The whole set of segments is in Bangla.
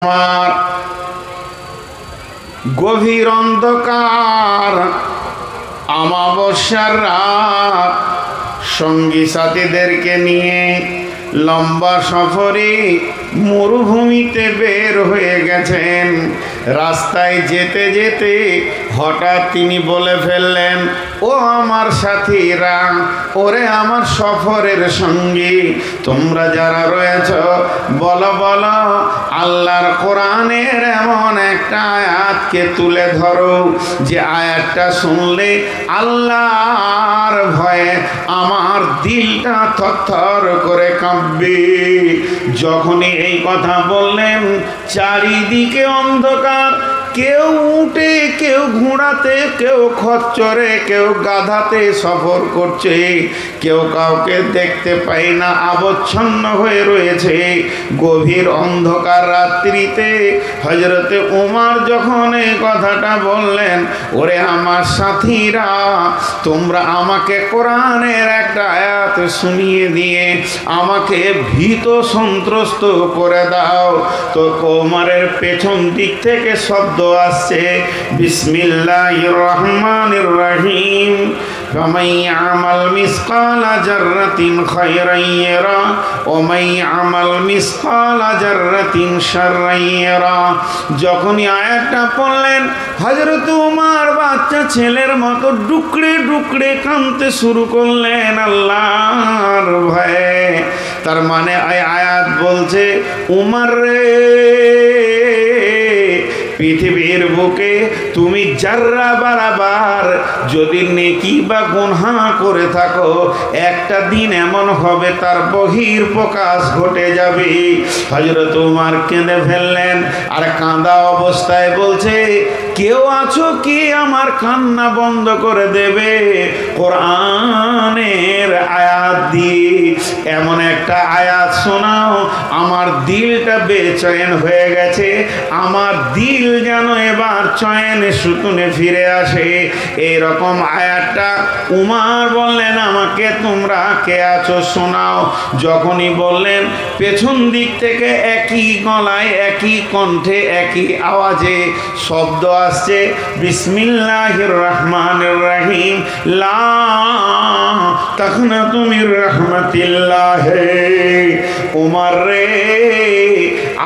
আমার গভীর অন্ধকার অমাবস্যার রাত সঙ্গী সাথীদেরকে নিয়ে লম্বা সফরে মরুভূমিতে বের হয়ে গেছেন। রাস্তায় যেতে যেতে হঠাৎ তিনি বলে ফেললেন, ও আমার সাথীরা, ওরে আমার সফরের সঙ্গী, তোমরা যারা রয়েছ বলো বলো আল্লাহর কোরআনের এমন একটা আয়াতকে তুলে ধরো যে আয়াতটা শুনলে আল্লাহর ভয়ে আমার দিলটা থরথর করে কাঁপবে। যখনই এই কথা বললেন চারিদিকে অন্ধকার, কেউ উঠে, কেউ ঘোড়াতে, কেউ খচ্চরে, কেউ গাধাতে সফর করছে, কেউ কাউকে দেখতে পাই না, আবচ্ছন্ন হয়ে রয়েছে গভীর অন্ধকার রাত্রিতে। হযরতে উমর যখন এই কথাটা বললেন, ওরে আমার সাথীরা, তোমরা আমাকে কোরআনের একটা আয়াত শুনিয়ে দিয়ে আমাকে ভীত সন্ত্রস্ত করে দাও। তো উমরের পেছন দিক থেকে শব্দ আসছে, বিসমিল্লাহির রহমানির রহিম, ফামান ইয়ামাল মিসকালা যাররাতিন খায়রান ইয়ারা ওয়া মান ইয়ামাল মিসকালা যাররাতিন শাররান ইয়ারা। যখনই আয়াতটা পড়লেন হযরত উমর বাচ্চা ছেলের মতো ডুকরে ডুকরে কাঁদতে শুরু করলেন আল্লাহর ভয়ে। তার মানে আয়াত বলছে, উমর রে, পৃথিবীর বুকে তুমি জাররা বারাবার যদি নেকি বা গুনাহ করে থাকো, একটা দিন এমন হবে তার বহির প্রকাশ ঘটে যাবে। হযরত উমর কেঁদে ফেললেন, আর কাঁদা অবস্থায় বলছে, কেউ আছো কি আমার কান্না বন্ধ করে দেবে? কোরআনের আয়াত দিয়ে এমন একটা আয়াত শোনাও, আমার দিলটা বেচৈন হয়ে গেছে, আমার দিল যেন এবার চয়নে সুতুনে ফিরে আসে। এইরকম আয়াতটা উমর বললেন, আমাকে তোমরা কে আছো শোনাও। যখনই বললেন, পেছন দিক থেকে একই গলায়, একই কণ্ঠে, একই আওয়াজে শব্দ আসছে, বিসমিল্লাহির রহমানির রহিম, লা তাকনাতু মির রাহমাতিল্লাহ। উমর রে,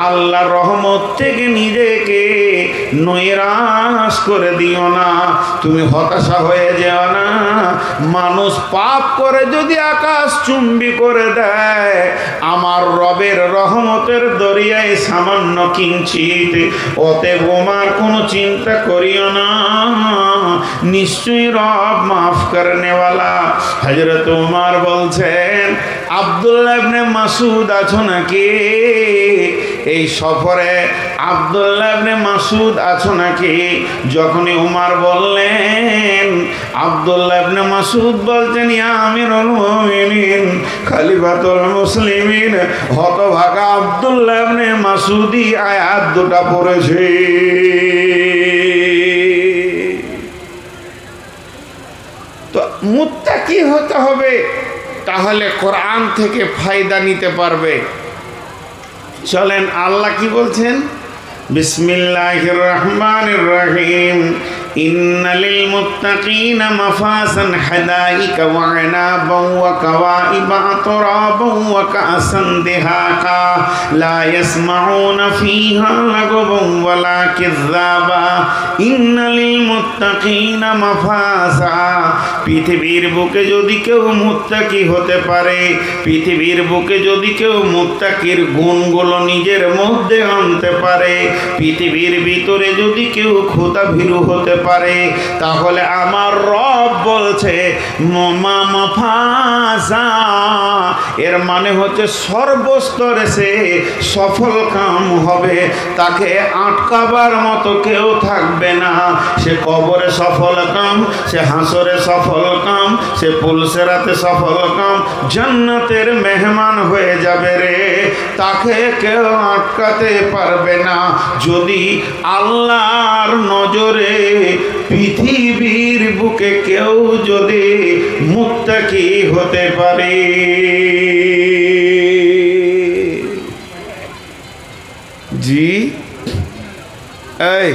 আল্লাহর রহমত থেকে নিজেকে নৈরাশ করে দিও না, তুমি হতাশা হয়ে যেও না। মানুষ পাপ করে যদি আকাশ চুম্বি করে দেয়, আমার রবের রহমতের দরিয়ায় সামান্য কিঞ্চিত, অতএব ওমার কোনো চিন্তা করিও না, নিশ্চয়ই রব মাফ করনেওয়ালা। হযরত উমর বলছেন, আব্দুল্লাহ ইবনে মাসউদ আছো নাকি এই সফরে? আব্দুল্লাহ ইবনে মাসউদ আছো নাকি? যখনই উমর বললেন, আব্দুল্লাহ ইবনে মাসউদ বলছেন, ইয়া আমিরুল মুমিনিন, খলিফাতুল মুসলিমিন, হতভাগা আব্দুল্লাহ ইবনে মাসউদই আয়াত দুটো পড়েছে। তো মুত্তাকি হতে হবে, তাহলে কোরআন থেকে ফায়দা নিতে পারবে। চলেন আল্লাহ কি বলছেন, বিসমিল্লাহির রহমানির রহিম, ইন্নালিল মুত্তাকিনা মাফাজান হাদাইকা ওয়া আনাবান ওয়া কাওয়াইবা আতরাবান ওয়া কাসান দিহাকা লা ইয়াসমাউনা ফিহা লাগাবান ওয়ালা কিযাবা ইন্নালিল মুত্তাকিনা মাফাজা। পৃথিবীর বুকে যদি কেউ মুত্তাকি হতে পারে, পৃথিবীর বুকে যদি কেউ মুত্তাকির গুণগুলো নিজের মধ্যে আনতে পারে, পৃথিবীর ভিতরে যদি কেউ খোদাভীরু হতে পারে, তাহলে আমার রব বলছে মাফাজা, এর মানে হচ্ছে সর্বস্তরে সে সফল কাম হবে, তাকে আটকাবার মতো কেউ থাকবে না। সে কবরে সফল কাম, সে হাসরে সফল কাম, সে পুলসেরাতে সফল কাম, জান্নাতের মেহমান হয়ে যাবে রে, তাকে কেউ আটকাতে পারবে না। যদি আল্লাহর নজরে পৃথিবীর বুকে কেউ যদি মুত্তাকি হতে পারে। জি এই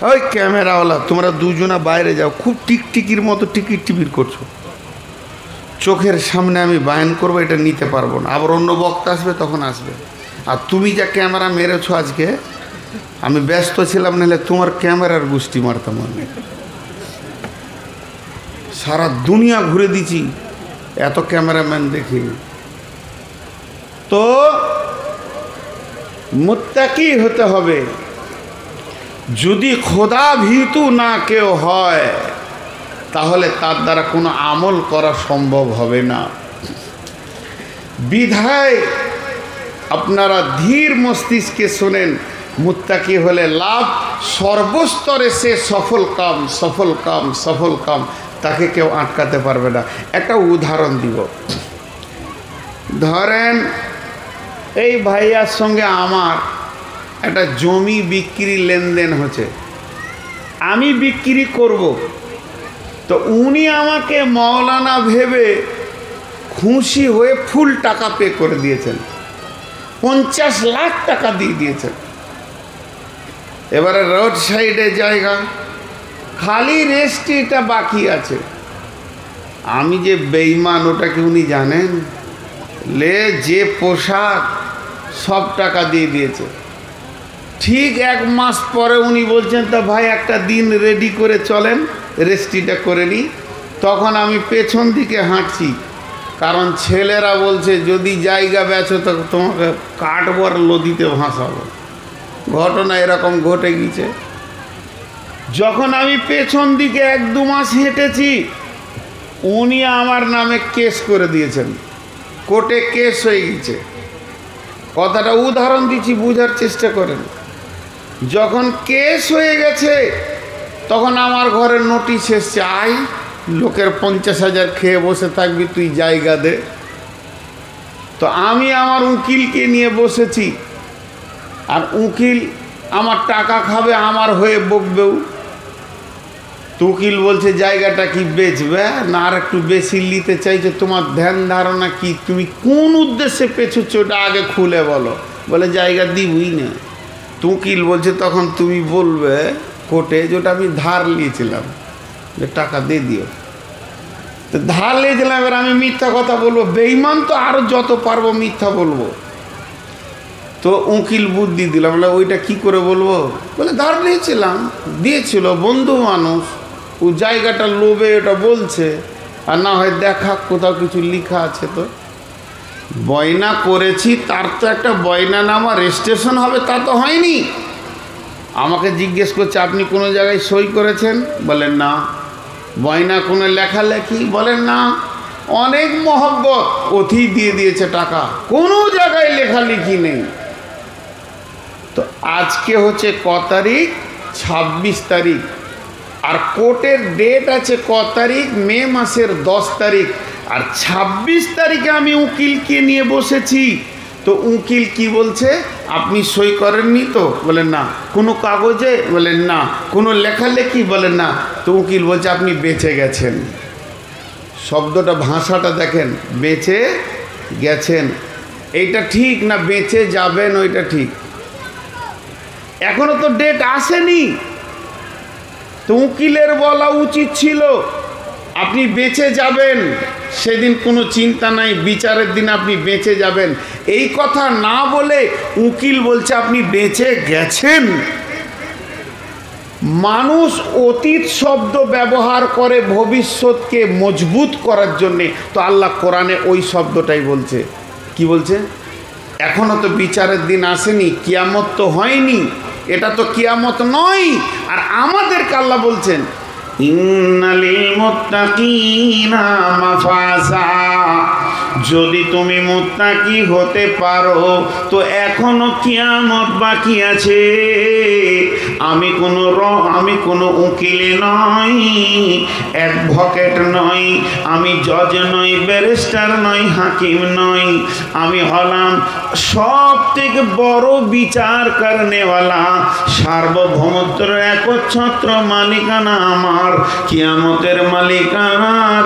ওই ক্যামেরাওয়ালা, তোমরা দুজনা বাইরে যাও, খুব টিকটিকির মতো টিকিট টিপির করছো। চোখের সামনে আমি বায়ান করবো, এটা নিতে পারবো না। আবার অন্য বক্তা আসবে, তখন আসবে। আর তুমি যা ক্যামেরা মেরেছো আজকে, আমি ব্যস্ত ছিলাম, নাহলে তোমার ক্যামেরার গোষ্ঠী মারতাম আমি। সারা দুনিয়া ঘুরে দিছি, এত ক্যামেরাম্যান দেখিনি। তো মুত্তাকি হতে হবে। যদি খোদা ভীতু না কেউ হয়, তাহলে তার দ্বারা কোনো আমল করা সম্ভব হবে না। বিধায় আপনারা ধীর মস্তিষ্কে শোনেন, মুত্তাকি হলে লাভ সর্বস্তরে, সে সফল কাম, সফল কাম, সফল কাম, তাকে কেউ আটকাতে পারবে না। একটা উদাহরণ দিব। ধরেন এই ভাইয়ার সঙ্গে আমার একটা জমি বিক্রি লেনদেন হচ্ছে, আমি বিক্রি করব, তো উনি আমাকে মৌলানা ভেবে খুশি হয়ে ফুল টাকা পে করে দিয়েছেন, 50 লাখ টাকা দিয়ে দিয়েছেন। এবারে রোড সাইডে জায়গা খালি, রেস্ট্রিটা বাকি আছে। আমি যে বেঈমান ওটা কি উনি জানেন? লে যে পোশাক সব টাকা দিয়ে দিয়েছে। ঠিক 1 মাস পরে উনি বলছেন, তা ভাই একটা দিন রেডি করে চলেন, রেস্ট্রিটা করে নিই। তখন আমি পেছন দিকে হাঁটছি, কারণ ছেলেরা বলছে যদি জায়গা বেচো তো তোমাকে কাটবো আর নদীতে ভাসাবো। ঘটনা এরকম ঘটে গেছে। যখন আমি পেছন দিকে 1-2 মাস হেঁটেছি, উনি আমার নামে কেস করে দিয়েছেন, কোর্টে কেস হয়ে গেছে। কথাটা উদাহরণ দিচ্ছি, বুঝার চেষ্টা করেন। যখন কেস হয়ে গেছে, তখন আমার ঘরে নোটিশ এসছে, আয় লোকের 50,000 খেয়ে বসে থাকবি, তুই জায়গা দে। তো আমি আমার উকিলকে নিয়ে বসেছি, আর উকিল আমার টাকা খাবে, আমার হয়ে বকবেও। তো উকিল বলছে জায়গাটা কি বেচবে না আর একটু বেশি নিতে চাইছে, তোমার ধ্যান ধারণা কি, তুমি কোন উদ্দেশ্যে পেছুচ্ছ ওটা আগে খুলে বলো। বলে জায়গা দিবই না। তো উকিল বলছে তখন তুমি বলবে কোর্টে যে ওটা আমি ধার নিয়েছিলাম, যে টাকা দিয়ে দিও। তো ধার নিয়েছিলাম, এবার আমি মিথ্যা কথা বলবো? বেঈমান তো আরও যত পারবো মিথ্যা বলবো। তো উকিল বুদ্ধি দিলাম, বলে ওইটা কি করে বলবো? বলে ধার নিয়েছিলাম, দিয়েছিল, বন্ধু মানুষ, ও জায়গাটা লোভে ওটা বলছে, আর না হয় দেখা কোথাও কিছু লেখা আছে। তো বয়না করেছি, তার তো একটা বয়নানামা রেজিস্ট্রেশন হবে, তা তো হয়নি। আমাকে জিজ্ঞেস করছে আপনি কোনো জায়গায় সই করেছেন? বলেন না। বয়না কোনো লেখালেখি? বলেন না। অনেক মহব্বত, অতি দিয়ে দিয়েছে টাকা, কোনো জায়গায় লেখালেখি নেই। তো আজকে হচ্ছে ক তারিখ? 26 তারিখ। আর কোর্টের ডেট আছে ক তারিখ? মে মাসের 10 তারিখ। আর 26 তারিখে আমি উকিলকে নিয়ে বসেছি। তো উকিল কি বলছে, আপনি সই করেননি তো? বলেন না। কোনো কাগজে? বলেন না। কোনো লেখালেখি? বলেন না। তো উকিল বলছে আপনি বেঁচে গেছেন। শব্দটা, ভাষাটা দেখেন, বেঁচে গেছেন। এইটা ঠিক না বেঁচে যাবেন ওইটা ঠিক? এখনো তো ডেট আসেনি। তো উকিলের বলা উচিত ছিল আপনি বেঁচে যাবেন, সেদিন কোনো চিন্তা নাই, বিচারের দিন আপনি বেঁচে যাবেন। এই কথা না বলে উকিল বলছে আপনি বেঁচে গেছেন। মানুষ অতীত শব্দ ব্যবহার করে ভবিষ্যৎকে মজবুত করার জন্যে। তো আল্লাহ কোরআনে ওই শব্দটাই বলছে। কি বলছে? এখনো তো বিচারের দিন আসেনি, কিয়ামত তো হয়নি, এটা তো কিয়ামত নয়। আর আমাদেরকে আল্লাহ বলছেন ইন্নালিল মুত্তাকিনা মাফাজা, যদি তুমি মুত্তাকি হতে পারো তো এখনো কিয়ামত বাকি আছে। আমি কোনো উকিল নই, অ্যাডভোকেট নই, আমি জজ নই, ব্যারিস্টার নই, হাকিম নই, আমি হলাম সব থেকে বড় বিচার করনেওয়ালা, সার্বভৌমত্বের একচ্ছত্র মালিকানা আমার, কিয়ামতের মালিকানার।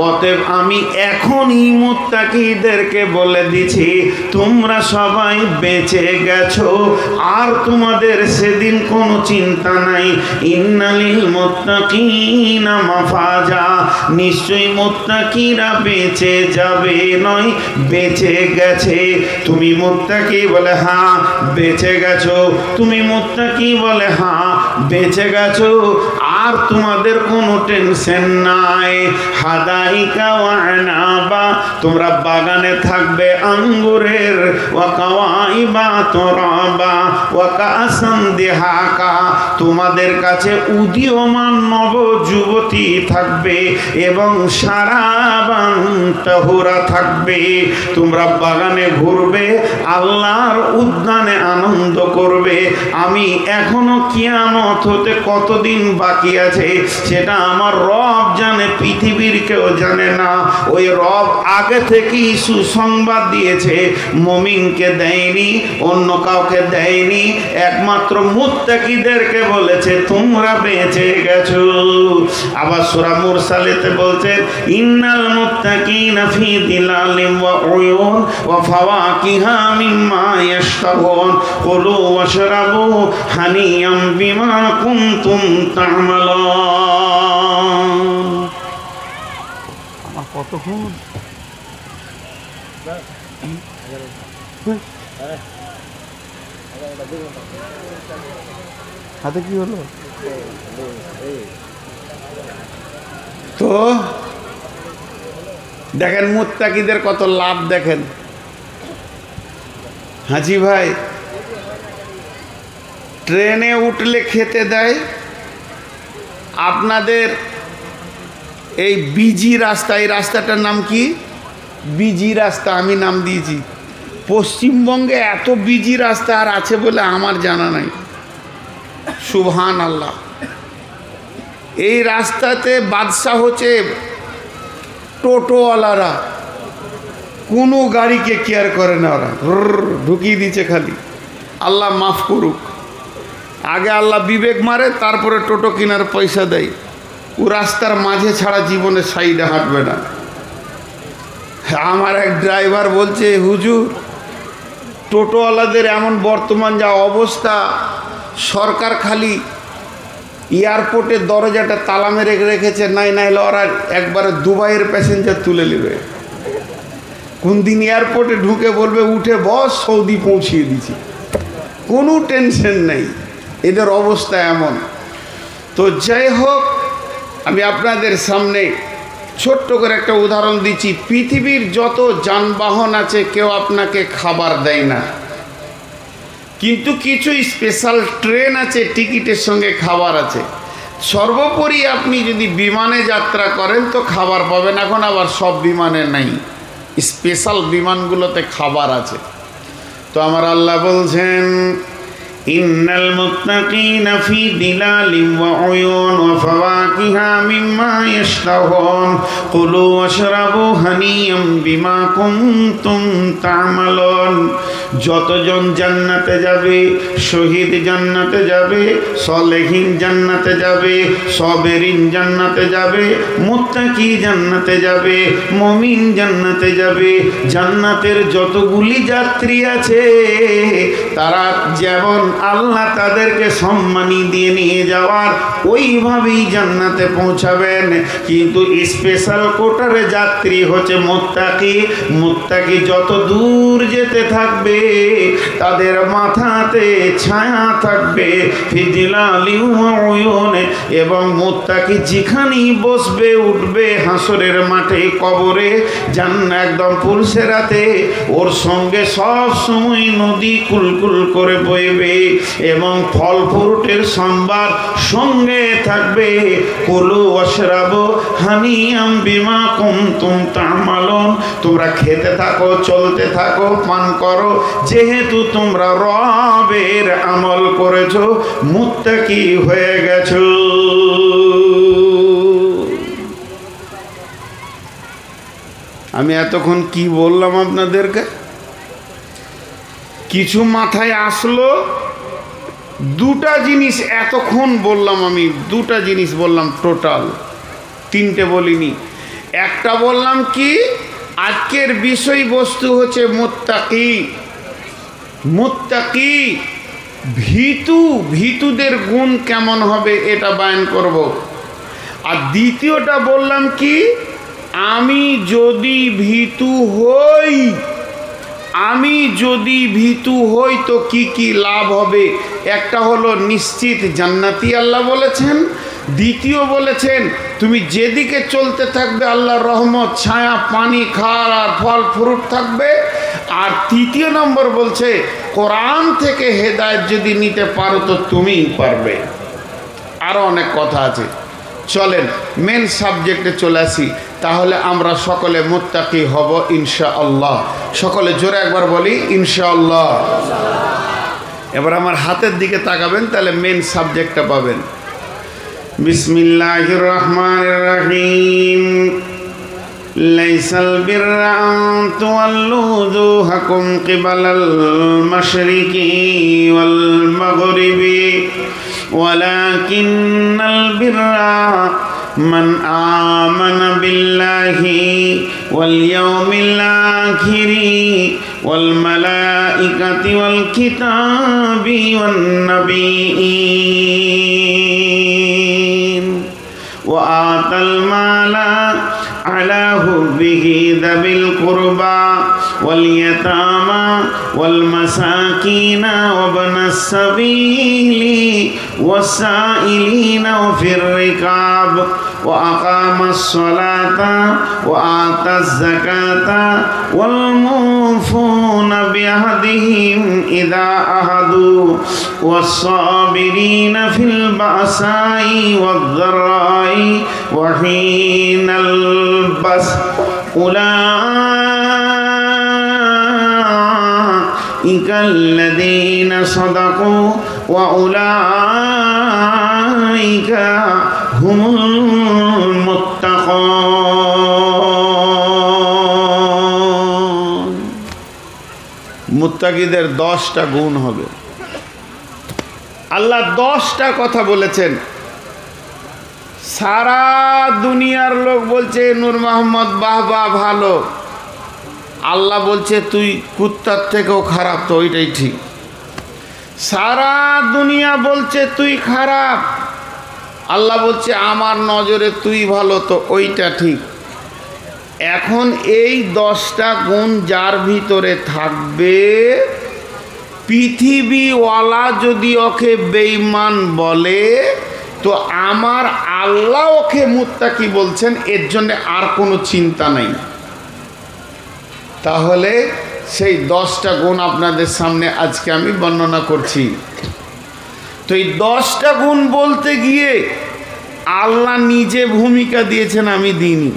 অতএব আমি এখনই মুত্তাকিদেরকে বলে দিছি তোমরা সবাই বেঁচে গেছো, আর তোমাদের সেদিন কোনো চিন্তা নাই। ইন্নালিল মুত্তাকিনা মাফাজা, নিশ্চয়ই মুত্তাকিরা বেঁচে যাবে নয় বেঁচে গেছে। তুমি মুত্তাকি বলে হ্যাঁ বেঁচে গেছো, তুমি মুত্তাকি বলে হ্যাঁ বেঁচে গেছো, আর তোমাদের কোনো টেনশন নাই। হাদাইকা ওয়া আনাবা, তোমরা বাগানে থাকবে আঙ্গুরের। ওয়া কাওয়াইবা তুরাবা ওয়া কাসাম দিহাকা, তোমাদের কাছে উদীয়মান নব যুবতী থাকবে এবং সারাবান তাহুরা থাকবে। তোমরা বাগানে ঘুরবে, আল্লাহর উদ্যানে আনন্দ করবে। আমি এখনো কিয়ামত হতে কতদিন বাকি আছে সেটা আমার রব জানে, পৃথিবীর কেউ জানে না। ওই রব আগে থেকেই সুসংবাদ দিয়েছে, মুমিনকে দেয়নি, অন্য কাউকে দেয়নি, একমাত্র মুত্তাকিদেরকে বলেছে তোমরা বেঁচে গেছো। আবার সূরা মুরসালেতে বলছে ইন্নাল মুত্তাকিনা ফি দিলালিন ওয়া উয়ুন ওয়া ফাওয়াকিহা মিম্মা ইয়াশতাহুন কুলু ওয়াশরাবু হানিয়াম বিমা কুনতুম তা'মালুন। আমার কতক্ষণ হাতে কি হলো? তো দেখেন মুত্তাকিদের কত লাভ দেখেন। হাজি ভাই, ট্রেনে উঠলে খেতে দেয়, আপনাদের এই বিজি রাস্তা, এই রাস্তাটার নাম কি? বিজি রাস্তা আমি নাম দিয়েছি। পশ্চিমবঙ্গে এত বিজি রাস্তা আর আছে বলে আমার জানা নাই। সুবহান আল্লাহ। এই রাস্তাতে বাদশা হচ্ছে টোটোওয়ালারা, কোনো গাড়িকে কেয়ার করে না, ওরা ঢুকিয়ে দিচ্ছে খালি। আল্লাহ মাফ করুক। আগে আল্লাহ বিবেক মারে, তারপরে টোটো কেনার পয়সা দেয়। ও রাস্তার মাঝে ছাড়া জীবনে সাইডে হাঁটবে না। আমার এক ড্রাইভার বলছে হুজুর, টোটোওয়ালাদের এমন বর্তমান যা অবস্থা, সরকার খালি এয়ারপোর্টের দরজাটা তালা মেরে রেখেছে, নাই হলে ওরা একবারে দুবাইয়ের প্যাসেঞ্জার তুলে নেবে। কোন দিন এয়ারপোর্টে ঢুকে বলবে উঠে বস, সৌদি পৌঁছিয়ে দিচ্ছি, কোনো টেনশন নেই। এদের অবস্থা এমন। তো যাই হোক, আমি আপনাদের সামনে ছোট্ট করে একটা উদাহরণ দিচ্ছি। পৃথিবীর যত যানবাহন আছে কেউ আপনাকে খাবার দেয় না, কিন্তু কিছু স্পেশাল ট্রেন আছে, টিকিটের সঙ্গে খাবার আছে। সর্বোপরি আপনি যদি বিমানে যাত্রা করেন তো খাবার পাবেন। এখন আবার সব বিমানে নাই, স্পেশাল বিমানগুলোতে খাবার আছে। তো আমার আল্লাহ বলছেন ইন্নাল মুত্তাকিনা ফি দিলালিন ওয়া উয়ুন ওয়া ফাওয়াকিহা মিম্মা ইয়াশতাহুন কুলু ওয়াশরাবু হানিয়াম বিমা কুনতুম তা'মালুন। যতজন জান্নাতে যাবে, শহীদ জান্নাতে যাবে, সলেহিন জান্নাতে যাবে, সবেরিন জান্নাতে যাবে, মুত্তাকি জান্নাতে যাবে, মুমিন জান্নাতে যাবে। জান্নাতের যতগুলি যাত্রী আছে তারা যেমন আল্লাহ তাদেরকে সম্মানী দিয়ে নিয়ে যাওয়ার ওইভাবেই জান্নাতে পৌঁছাবেন। কিন্তু স্পেশাল কোটারে যাত্রী হচ্ছে মুত্তাকি। মুত্তাকি যত দূর যেতে থাকবে তাদের মাথাতে ছায়া থাকবে ফিজিলালিন ওয়া উয়ুন, এবং মুত্তাকি যেখানেই বসবে উঠবে হাসরের মাঠে, কবরে, জান্নাত একদম পুলসেরাতে, ওর সঙ্গে সব সময় নদী কুলকুল করে বইবে এবং ফল ফ্রুটের সম্ভার সঙ্গে থাকবে। কুলু ওয়াশরাবু হানিয়াম বিমা কুনতুম তা'মালুন। তোমরা খেতে থাকো, চলতে থাকো, পান করো, যেহেতু তোমরা রবের আমল করেছো, মুত্তাকি হয়ে গেছো। আমি এতক্ষণ কি বললাম আপনাদেরকে? কিছু মাথায় আসলো? দুটা জিনিস এতক্ষণ বললাম, আমি দুটা জিনিস বললাম, টোটাল তিনটে বলিনি। একটা বললাম কি, আজকের বিষয়বস্তু হচ্ছে মুত্তাকি। মুত্তাকি ভীতুদের গুণ কেমন হবে এটা বয়ান করব। আর দ্বিতীয়টা বললাম কি, আমি যদি ভীতু হই তো কি কি লাভ হবে। একটা হলো নিশ্চিত জান্নাতি আল্লাহ বলেছেন। দ্বিতীয় বলেছেন তুমি যেদিকে চলতে থাকবে আল্লাহর রহমত, ছায়া, পানি, খাওয়ার আর ফল ফ্রুট থাকবে। আর তৃতীয় নম্বর বলছে কোরআন থেকে হেদায়েত যদি নিতে পারো তো তুমিই পারবে। আরও অনেক কথা আছে, চলেন মেন সাবজেক্টে চলে আসি। তাহলে আমরা সকলে মুত্তাকি হব ইনশাআল্লাহ। সকলে জোরে একবার বলি ইনশাআল্লাহ। এবার আমার হাতের দিকে তাকাবেন, তাহলে মেন সাবজেক্টটা পাবেন। বিসমিল্লাহির রহমানির রহিম। লাইসাল বিররা আন তুওয়াল্লু ওজুহাকুম কিবালাল মাশরিকি ওয়াল মাগরিবি ওয়ালাকিন্নাল বিররা মান আমানা বিল্লাহি ওয়াল ইয়াউমিল আখিরি ওয়াল মালাইকাতি ওয়াল কিতাবি ওয়ান নাবিয়্যিন ওয়া আতাল মালা আলা হুব্বিহি যাবিল কুরবা ওয়াল ইয়াতামা ওয়াল মাসাকিনা ওয়া ইবনাস সাবিলি ওয়াসাইলিনা ফির রিকাব ওয়া আকামাস সালাতা ওয়া আতাজ যাকাতা ওয়াল মুফুনা বিআহদিহিম ইযা আহাদু ওয়াস সাবিরিনা ফিল বাসাই ওয়াদ যারাই ওয়া হিনাল বাস উলাইকাল্লাযীনা সাদাকু ওয়া উলাইকা হুমুল মুত্তাকুন। মুত্তাকিদের 10টা গুণ হবে। আল্লাহ 10টা কথা বলেছেন। সারা দুনিয়ার লোক বলছে নূর মোহাম্মদ বাহ ভালো, আল্লাহ বলছে তুই কুত্তার থেকেও খারাপ, তো ওইটাই ঠিক। সারা দুনিয়া বলছে তুই খারাপ, আল্লাহ বলছে আমার নজরে তুই ভালো, তো ওইটা ঠিক। এখন এই 10টা গুণ যার ভিতরে থাকবে, পৃথিবীওয়ালা যদি ওকে বেঈমান বলে তো আমার আল্লাহ ওকে মুত্তাকি বলছেন, এর জন্য আর কোনো চিন্তা নেই। তাহলে সেই 10টা গুণ আপনাদের সামনে আজকে আমি বর্ণনা করছি। তো এই 10টা গুণ বলতে গিয়ে আল্লাহ নিজে ভূমিকা দিয়েছেন, আমি দিইনি।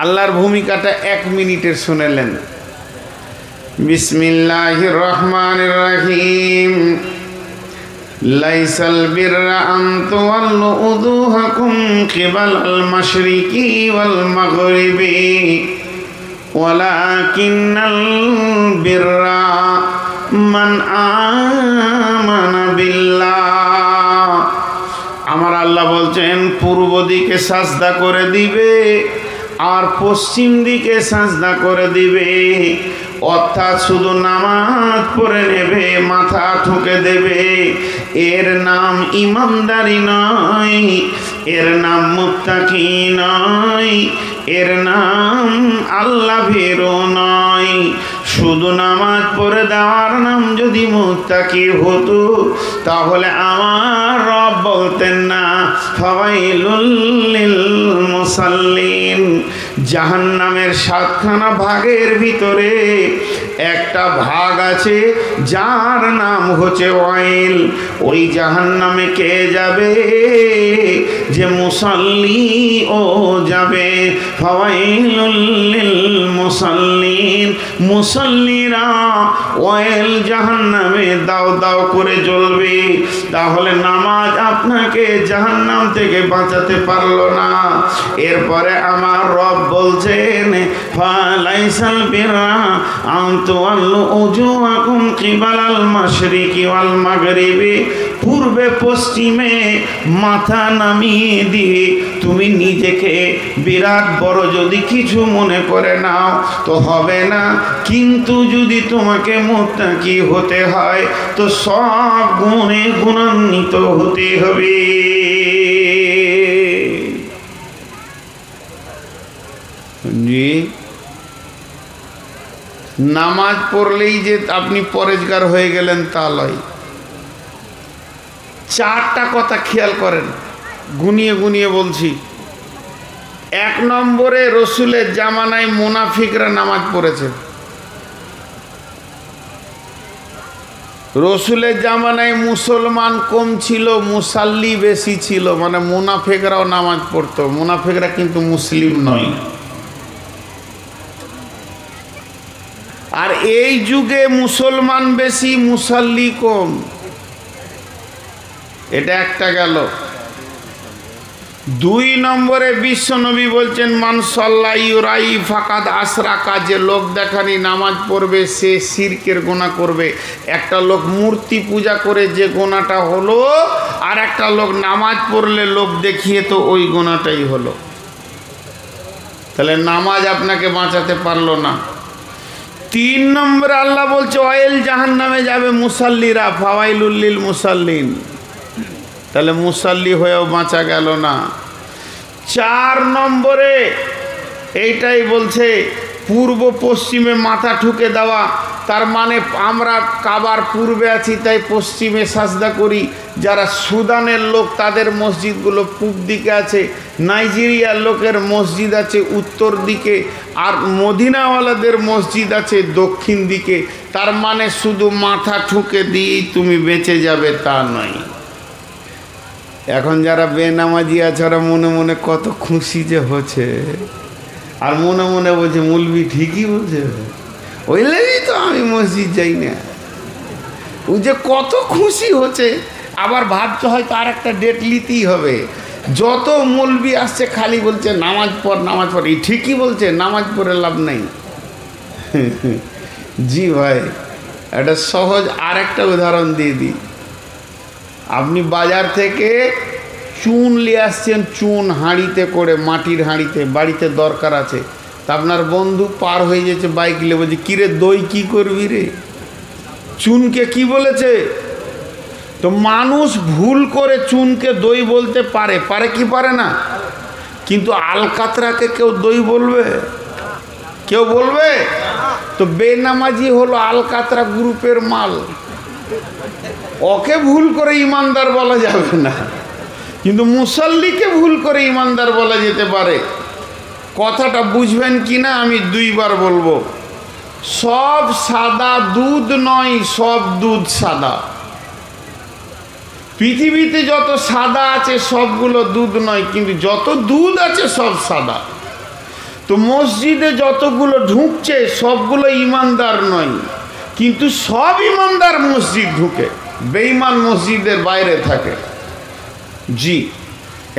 আল্লাহর ভূমিকাটা 1 মিনিটের শুনেলেন। বিসমিল্লাহির রহমানির রহিম। লাইসাল বিররা আন তুওয়াল্লু উজুহাকুম কিবালাল মাশরিকি ওয়াল মাগরিবি ওয়ালাকিন্নাল বিররা মান আমানা বিল্লাহ। আমার আল্লাহ বলছেন পূর্ব দিকে সাজদা করে দিবে আর পশ্চিম দিকে সাজদা করে দিবে, অর্থাৎ শুধু নামাজ পড়ে নেবে, মাথা ঠুকে দেবে। এর নাম ইমানদারি নয়, এর নাম মুত্তাকি নয়, এর নাম আল্লাহ ভীরু নয়। শুধু নামাজ পড়ে দেওয়ার নাম যদি মুত্তাকি হতো তাহলে আমার রব বলতেন না ফাওয়াইলুল লিল মুসাল্লিন। জাহান্নামের 7খানা ভাগের ভিতরে একটা ভাগ আছে যার নাম হচ্ছে ওয়াইল। ওই জাহান্নামে কে যাবে? যে মুসাল্লি ও যাবে। ফাওয়াইলুল লিল মুসাল্লিন, মুসাল্লিরা ওয়াইল জাহান্নামে দাও দাও করে জ্বলবে। তাহলে নামাজ আপনাকে জাহান্নাম থেকে বাঁচাতে পারলো না। এরপরে আমার রব বলছেন ফালাইসাল বিররা আন তুওয়াল্লু উজুহাকুম কিবালাল মাশরিকি ওয়াল মাগরিবি, পূর্বে পশ্চিমে মাথা নামিয়ে দিয়ে তুমি নিজেকে বিরাট বড় যদি কিছু মনে করে নাও তো হবে না। কিন্তু যদি তোমাকে মুত্তাকি হতে হয় তো সব গুণে গুণান্বিত হতে হবে। জি, নামাজ পড়লেই যে আপনি পরেজগার হয়ে গেলেন তা নয়। চারটা কথা খেয়াল করেন, গুনিয়ে গুনিয়ে বলছি। 1 নম্বরে রসুলের জামানায় মুনাফিকরা নামাজ পড়েছে। রসুলের জামানায় মুসলমান কম ছিল, মুসাল্লি বেশি ছিল, মানে মুনাফিকরাও নামাজ পড়তো। মুনাফিকরা কিন্তু মুসলিম নয়। আর এই যুগে মুসলমান বেশি, মুসাল্লি কম। এটা একটা গেল। 2 নম্বরে বিশ্বনবী বলছেন মান সাল্লা ইউরাই ফাকাদ আশরাকা, যে লোক দেখানি নামাজ পড়বে সে শিরকের গুনাহ করবে। একটা লোক মূর্তি পূজা করে যে গুনাহটা হলো, আর একটা লোক নামাজ পড়লে লোক দেখিয়ে তো ওই গুনাহটাই হলো। তাহলে নামাজ আপনাকে বাঁচাতে পারলো না। 3 নম্বরে আল্লাহ বলছে ওয়াইল জাহান্নামে যাবে মুসাল্লিরা, ফাওয়াইলুল লিল মুসাল্লিন। তাহলে মুসাল্লি হয়েও বাঁচা গেল না। 4 নম্বরে এইটাই বলছে পূর্ব পশ্চিমে মাথা ঠুকে দেওয়া। তার মানে আমরা কাবার পূর্বে আছি তাই পশ্চিমে সাজদা করি। যারা সুদানের লোক তাদের মসজিদগুলো পূব দিকে আছে, নাইজেরিয়ার লোকের মসজিদ আছে উত্তর দিকে, আর মদিনাওয়ালাদের মসজিদ আছে দক্ষিণ দিকে। তার মানে শুধু মাথা ঠুকে দিয়েই তুমি বেঁচে যাবে তা নয়। এখন যারা বেনামাজি আছে ওরা মনে মনে কত খুশি যে হচ্ছে, আর মনে মনে বলছে মৌলবি ঠিকই বলছে, ওই লেগেই তো আমি মসজিদ যাই না। ও যে কত খুশি হচ্ছে, আবার ভাবছে হয়তো আর একটা ডেট নিতেই হবে। যত মৌলবি আসছে খালি বলছে নামাজ পড় নামাজ পড়। এই ঠিকই বলছে, নামাজ পড়ে লাভ নেই। জি ভাই, একটা সহজ আর একটা উদাহরণ দিয়ে দিই। আপনি বাজার থেকে চুন নিয়ে আসছেন, চুন হাঁড়িতে করে, মাটির হাঁড়িতে, বাড়িতে দরকার আছে। তা আপনার বন্ধু পার হয়ে যাচ্ছে বাইক নিয়ে, বলছে কিরে দই কি করবি রে? চুনকে কি বলেছে? তো মানুষ ভুল করে চুনকে দই বলতে পারে, পারে কি পারে না? কিন্তু আলকাতরাকে কেউ দই বলবে? কেউ বলবে? তো বেনামাজি হলো আলকাতরা গ্রুপের মাল, ওকে ভুল করে ইমানদার বলা যাবে না, কিন্তু মুসাল্লিকে ভুল করে ইমানদার বলা যেতে পারে। কথাটা বুঝবেন কি না আমি 2 বার বলবো। সব সাদা দুধ নয়, সব দুধ সাদা। পৃথিবীতে যত সাদা আছে সবগুলো দুধ নয়, কিন্তু যত দুধ আছে সব সাদা। তো মসজিদে যতগুলো ঢুকছে সবগুলো ইমানদার নয়, কিন্তু সব ইমানদার মসজিদ ঢুকে, বেঈমান মসজিদের বাইরে থাকে। জি,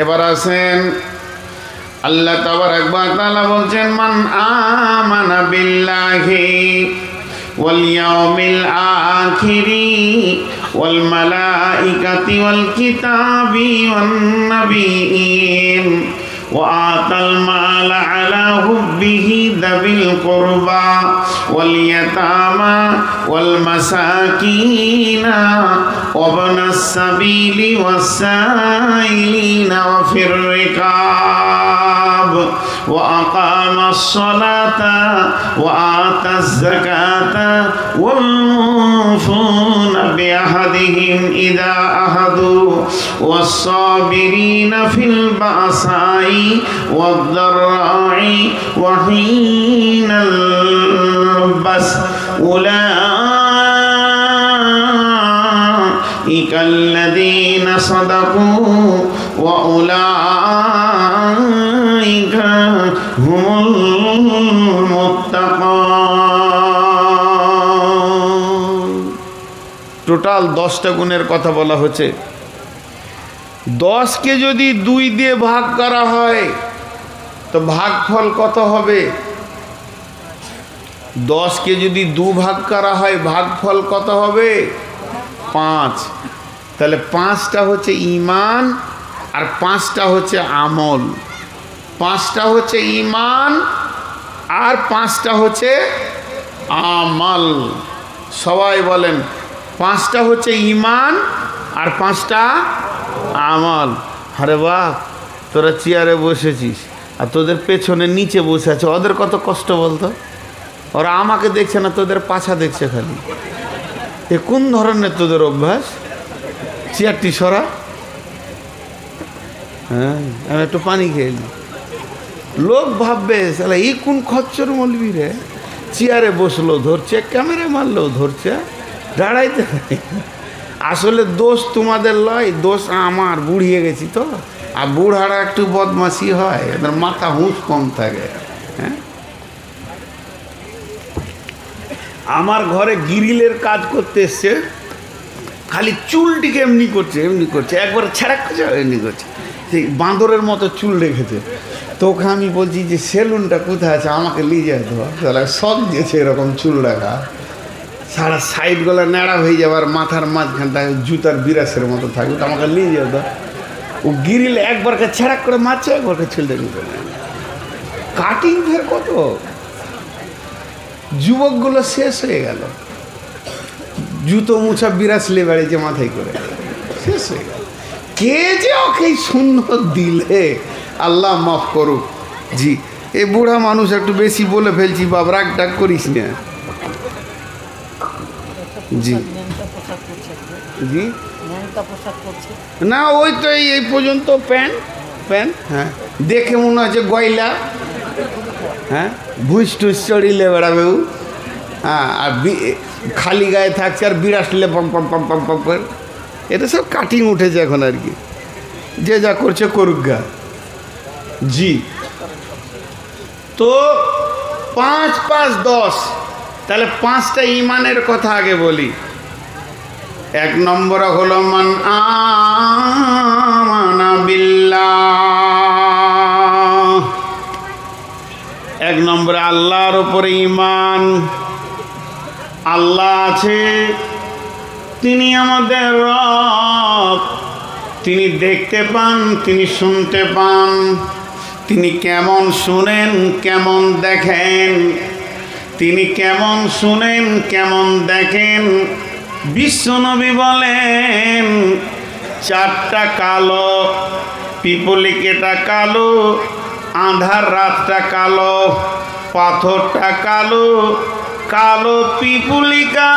এবার আসেন আল্লাহ তাবারাক ওয়া তাআলা বলছেন মান আমানা বিল্লাহি ওয়াল ইয়াউমিল আখিরি ওয়াল মালাইকাতি ওয়াল কিতাবি ওয়ান নাবিয়িন وآتى المال على حبه ذوي القربى واليتامى والمساكين وابن السبيل والسائلين وفي الركاب وأقام الصلاة وآتى الزكاة والموفون بعهدهم إذا عاهدوا والصابرين في البأساء والضراء وحين البأس أولئك الذين صدقوا وأولئك هم المتقون। টোটাল 10টা গুণের কথা বলা হচ্ছে। 10কে যদি 2 দিয়ে ভাগ করা হয় তো ভাগফল কত হবে? 10কে যদি 2 ভাগ করা হয় ভাগফল কত হবে? 5। তাহলে 5টা হচ্ছে ঈমান আর 5টা হচ্ছে আমল। 5টা হচ্ছে ঈমান আর 5টা হচ্ছে আমল। সবাই বলেন, 5টা হচ্ছে ঈমান আর 5টা আমল। আরে বাহ, তোরা চেয়ারে বসেছিস আর তোদের পেছনে নিচে বসে আছে, ওদের কত কষ্ট বলতো? ওরা আমাকে দেখছে না, তোদের পাছা দেখছে খালি। এ কোন ধরনের তোদের অভ্যাস? চেয়ারটি সরা। হ্যাঁ, আমি একটু পানি খেয়ে নি। লোক ভাববে সালা এই কোন খচ্চর মৌলবি রে, চেয়ারে বসলো ধরছে, ক্যামেরা মারলো ধরছে, দাঁড়াইতে নাই। আসলে দোষ তোমাদের লয়, দোষ আমার, বুড়িয়ে গেছি তো। আর বুড়ারা একটু বদমাশি হয়, এদের মাথা হুঁশ কম থাকে। হ্যাঁ, আমার ঘরে গ্রিলের কাজ করতে এসছে, খালি চুলটিকে এমনি করছে এমনি করছে, একবার ছেড়া করছে এমনি করছে, সেই বাঁদরের মতো চুল রেখেছে। তো ওকে আমি বলছি যে সেলুনটা কোথায় আছে, আমাকে নিয়ে যেত। তাহলে শখ দিয়েছে এরকম চুল রাখা, সারা সাইডগুলো ন্যাড়া হয়ে যাবার, মাথার মাঝখানটা জুতার বিরাসের মতো থাকবে, তো আমাকে নিয়ে যেত। ও গ্রিল একবারকে ছেড়া করে মারছে, একবারকে চুলটা নিতে নেয়। কাটিং ফের কত যুবকগুলো শেষ হয়ে গেল, জুতো মুছা বিরাস লে বেড়েছে মাথায় করে, শেষ হয়ে গেল। কে যে ওকে সুন্দর দিলে, আল্লাহ মাফ করুক। জি, এই বুড়া মানুষ একটু বেশি বলে ফেলছি, বাপ রাগ ডাক করিস না। জি জি, না ওই তো এই পর্যন্ত প্যান্ট প্যান্ট, হ্যাঁ দেখে মনে হচ্ছে গয়লা। হ্যাঁ, ভুস টুস চড়িলে বেড়াবে, হ্যাঁ, আর খালি গায়ে থাকছে আর বিরাসলে পম পম পম পম পম করে। এটা সব কাটিং উঠেছে এখন আর কি, যে যা করছে করুক গা। জি, তো 5 5 10, তাহলে 5টা ঈমানের কথা আগে বলি। 1 নম্বরে হলো মান আমানা বিল্লাহ। 1 নম্বরে আল্লাহর উপরে ঈমান। আল্লাহ আছে, তিনি আমাদের রব, তিনি দেখতে পান, তিনি শুনতে পান, তিনি কেমন শুনেন কেমন দেখেন, তিনি কেমন শুনেন কেমন দেখেন। বিশ্বনবী বলেন 4টা কালো, পিপলিকেটা কালো, আঁধার রাতটা কালো, পাথরটা কালো, কালো পিপুলিকা